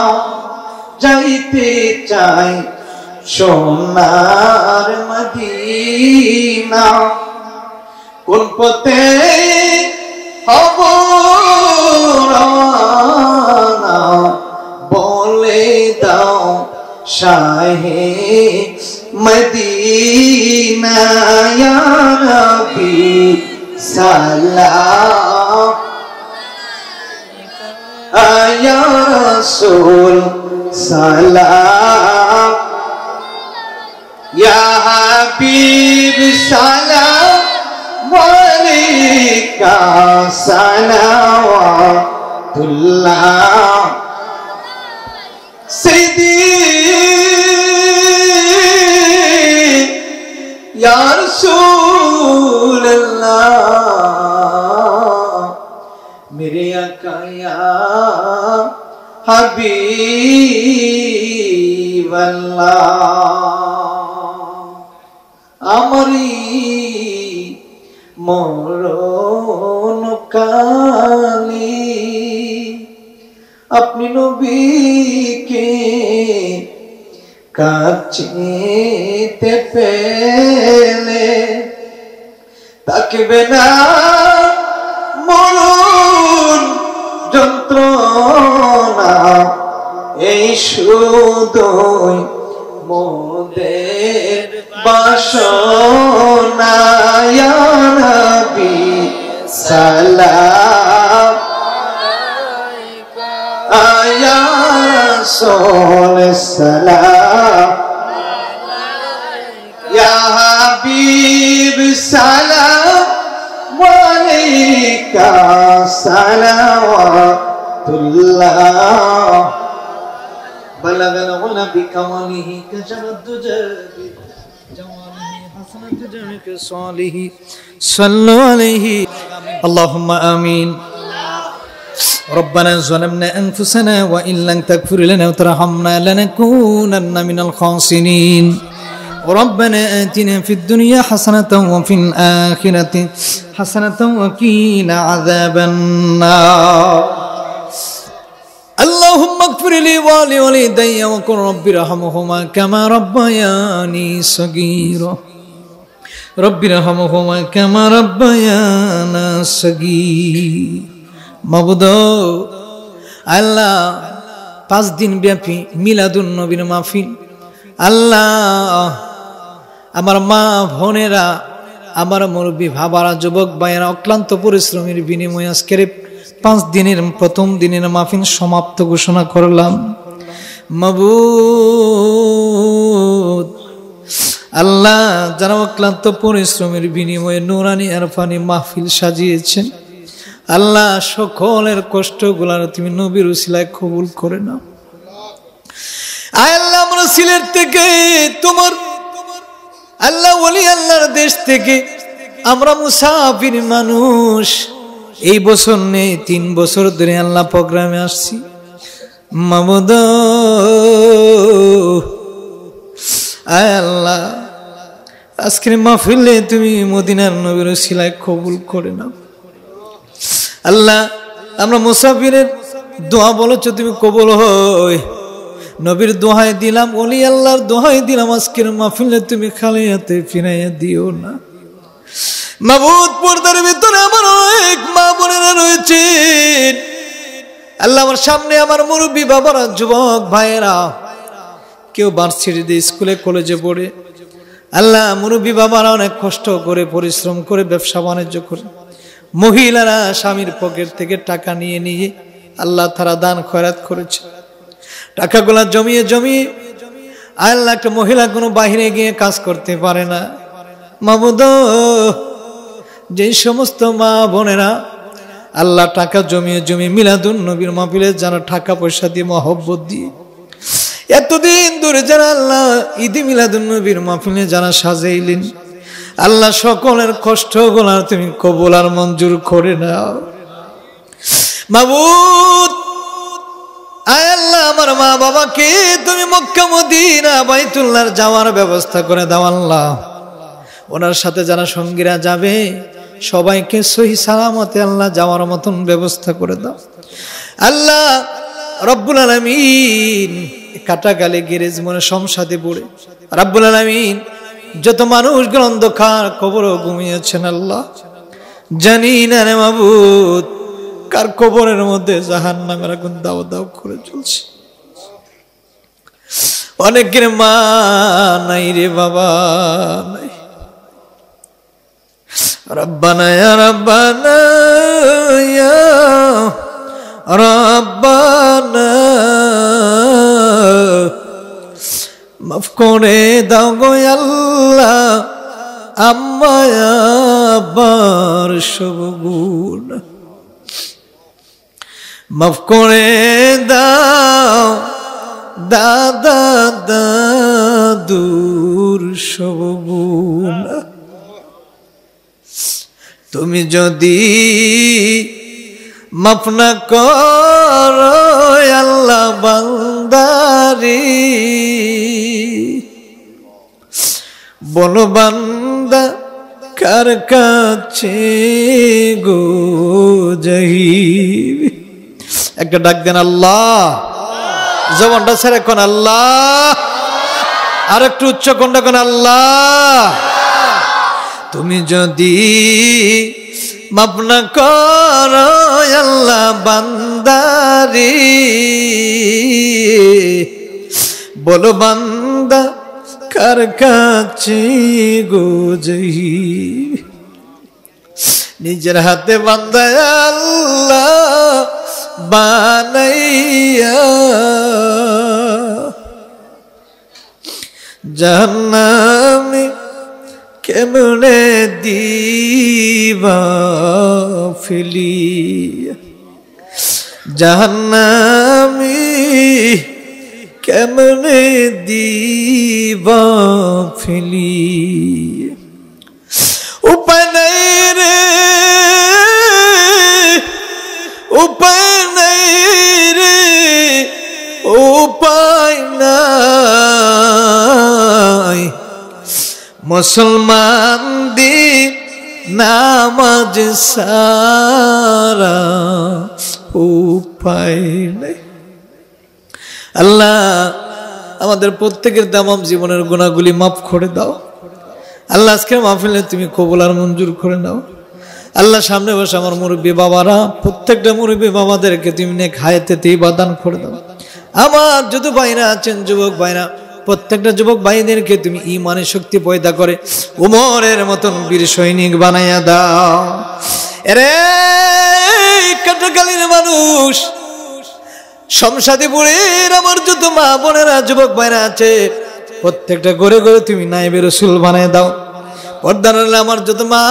যাইতে চাই সোনার মদিনা। কোন পথে হব রওয়ানা, বলে দাও শাহে মদিনা। ইয়া নবী সালাম, ইয়া রাসূল সালাম, ইয়া হাবিব সালাম আলাইকা, সালাওয়াতুল্লাহ সিদি ইয়া রাসূলুল্লাহ, মেরে আকা ইয়া হাবিবাল্লাহ। আমারি মরণ কালে আপনি নবীকে কাছে পেলে, তাকবে না মরণ যন্ত্রণা, এই শুধুই মোদের বাসনা। ইয়া নবী সালাম আলাইকা, ইয়া রাসূল সালাম, ইয়া হাবিব সালাম আলাইকা, সালাওয়াতুল্লাহ। بلغ الغنى بكماله، كشف الدجى بجماله، حسن الدجى بكصاله، صلوا عليه اللهم آمين. ربنا ظلمنا أنفسنا وإن لم تغفر لنا وترحمنا لنكونن من الخاسرين. ربنا آتنا في الدنيا حسنة وفي الآخرة حسنة وقنا عذاب النار. اللهم اغفر لي ولوالدي وقل رب ارحمهما كما ربياني صغيرا. رب ارحمهما كما ربيانا صغيرا. মাবুদ আল্লাহ, 5 দিন ব্যাপী মিলাদুন নবীর মাহফিল, আল্লাহ আমার মা বোনেরা, আমার মুরব্বী ভাবারা, যুবক ভাইয়েরা অক্লান্ত পরিশ্রমের বিনিময়ে আজকের 5 দিনের প্রথম দিনের মাহফিল সমাপ্ত ঘোষণা করলাম। মাবুদ আল্লাহ, যারা অক্লান্ত পরিশ্রমের বিনিময়ে নুরানি আরফানি মাহফিল সাজিয়েছেন, আল্লাহ সকলের কষ্টগুলার তুমি নবীর উসিলায় কবুল করে নাও। আয় আল্লাহ আমরা সিলেট থেকে তোমার আল্লাহ ওলি আল্লাহর দেশ থেকে আমরা মুসাফির মানুষ, এই বছর নেই 3 বছর ধরে আল্লাহ প্রোগ্রামে আসছি। মামুদ আয় আল্লাহ আজকের মাহফিলে তুমি মদিনার নবীর উসিলায় কবুল করে নাও। আল্লাহ আমরা মুসাফিরের দোয়া বলেছো তুমি কবুল হয়, নবীর দোহাই দিলাম, ওলি আল্লাহর দোহাই দিলাম, আজকের মাহফিলে তুমি খালি হাতে ফিরাইয়া দিও না। মাবুদ পর্দার ভিতরে আমার অনেক মা বোনেরা রয়েছে আল্লাহ, আমার সামনে আমার মুরব্বী বাবারা, যুবক ভাইয়েরা, কেউ ভার্সিটিতে স্কুলে কলেজে পড়ে, আল্লাহ মুরব্বী বাবারা অনেক কষ্ট করে পরিশ্রম করে ব্যবসা বাণিজ্য করে, মহিলারা স্বামীর পকেট থেকে টাকা নিয়ে নিয়ে আল্লাহ তারা দান খয়রাত করেছে, টাকাগুলা জমিয়ে জমিয়ে আল্লাহ একটা মহিলা কোনো বাহিরে গিয়ে কাজ করতে পারে না। মাবুদ যে সমস্ত মা বোনেরা আল্লাহ টাকা জমিয়ে জমিয়ে মিলাদুন নবীর মাহফিলে যারা টাকা পয়সা দিয়ে মহব্বত দিয়ে এতদিন ধরে যারা আল্লাহ ঈদে মিলাদুন নবীর মাহফিলে যারা সাজাইলেন, আল্লাহ সকলের কষ্টগুলা তুমি কবুল আর মঞ্জুর করে নাও। মাবুদ আয় আল্লাহ আমার মা বাবাকে তুমি মক্কা মদিনা বাইতুল্লাহর যাওয়ার ব্যবস্থা করে দাও আল্লাহ, ওনার সাথে যারা সঙ্গীরা যাবে সবাইকে সহি সালামতে আল্লাহ যাওয়ার মতন ব্যবস্থা করে দাও আল্লাহ রব্বুল আলামিন। কাটাগালে গ্যারেজ মনে সংসাদে পড়ে রব্বুল আলামিন যত মানুষগুলো অন্ধকার কবরে ঘুমিয়েছেন আল্লাহ, জানি না রে মাবুদ কার কবরের মধ্যে জাহান্নামের আগুন দাও দাও করে চলছে। অনেকের মা নাই রে বাবা নাই। রব্বানা ইয়া রব্বানা ইয়া রব্বানা মাফ করে দাও গো আল্লাহ আম্মায় আব্বার সব গুণ, মাফ করে দাও দাদা দাদুর সব গুণ। তুমি যদি মাফ না করো আল্লাহ বান্দারি, বলো বান্দা কার কাছে গো যাইব। একটা ডাক দেন আল্লাহ, জবানটা ছেড়ে কোন আল্লাহ, আর একটু উচ্চ কোনটা কোন আল্লাহ। তুমি যদি মাফ না করো আল্লাহ বান্দারি, বলো বান্দা কার কাছে গো যাইব। নিজের হাতে বান্দা আল্লাহ বানাইয়া জাহান্নামে কেমনে দিবা ফেলিয়া, জাহান্নামে কেমনে দিবা ফেলিয়া। উপায় নাই রে উপায় নাই রে উপায় নাই, মুসলমান দি নামাজ সারা উপায় নাই। আল্লাহ আমাদের প্রত্যেকের তামাম জীবনের গুনাহগুলি মাফ করে দাও আল্লাহ, আজকের মাহফিলে তুমি কবুল আর মঞ্জুর করে নাও আল্লাহ। সামনে বসে আমার মুরব্বী বাবারা, প্রত্যেকটা মুরব্বী বাবাদেরকে তুমি নেক হায়াতে ইবাদাত করে দাও। আমার যত ভাইরা আছেন যুবক ভাইরা, প্রত্যেকটা যুবক ভাইদেরকে তুমি ঈমানের শক্তি পয়দা করে উমরের মতন বীর সৈনিক বানাইয়া দাও। এরে কাটাখালীর মানুষ, শমশাদীপুরের আমার যত মা বোনেরা যুবক ভাইরা আছে, প্রত্যেকটা ঘরে ঘরে তুমি নায়েবে রাসূল বানায় দাও। পর্দার আমার যত মা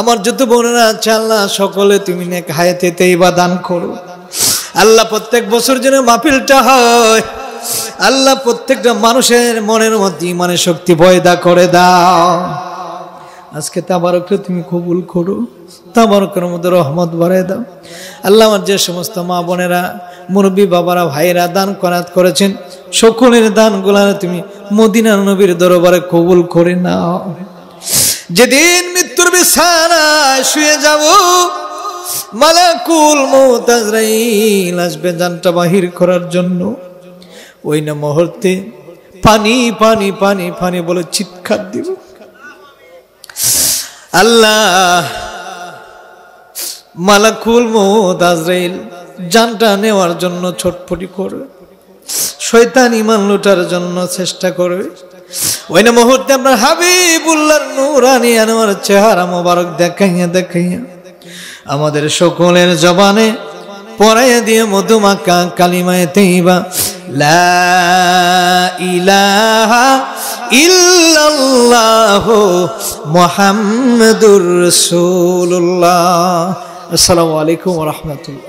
আমার যত বোনেরা আছে আল্লাহ সকলে তুমি নেক হায়াতে তাইয়্যিবা দান করো আল্লাহ। প্রত্যেক বছর যেন মাহফিলটা হয় আল্লাহ, প্রত্যেকটা মানুষের মনের মধ্যে ইমানের শক্তি পয়দা করে দাও। আজকে তাবারকটা তুমি কবুল করো, তাবারকের মধ্যে রহমত বাড়ায় দাও আল্লাহ। আমার যে সমস্ত মা বোনেরা মুরব্বী বাবারা ভাইরা দান করাত করেছেন সকলের দানগুলা তুমি মদিনার নবীর দরবারে কবুল করে নাও। যেদিন মৃত্যুর বিছানায় শুয়ে যাব মালাকুল মউত আজরাইল আসবে জানটা বাহির করার জন্য, ওই না মুহূর্তে পানি পানি পানি পানি বলে চিৎকার দিব। আল্লাহ, মালাকুল মউত আজরাইল জানটা নেওয়ার জন্য ছটফটি করবে, শয়তান ঈমান লুটার জন্য চেষ্টা করবে। ওই না মুহূর্তে আপনার হাবিবুল্লাহর নূরানি আনোয়ার চেহারা মোবারক দেখাইয়া দেখাইয়া আমাদের সকলের জবানে পড়াইয়া দিয়ে মধুমাখা কালিমায়ে তাইয়্যিবা লা ইলাহা ইল্লাল্লাহু মুহাম্মাদুর রাসূলুল্লাহ। আসসালামু আলাইকুম ওয়া রাহমাতুল্লাহ।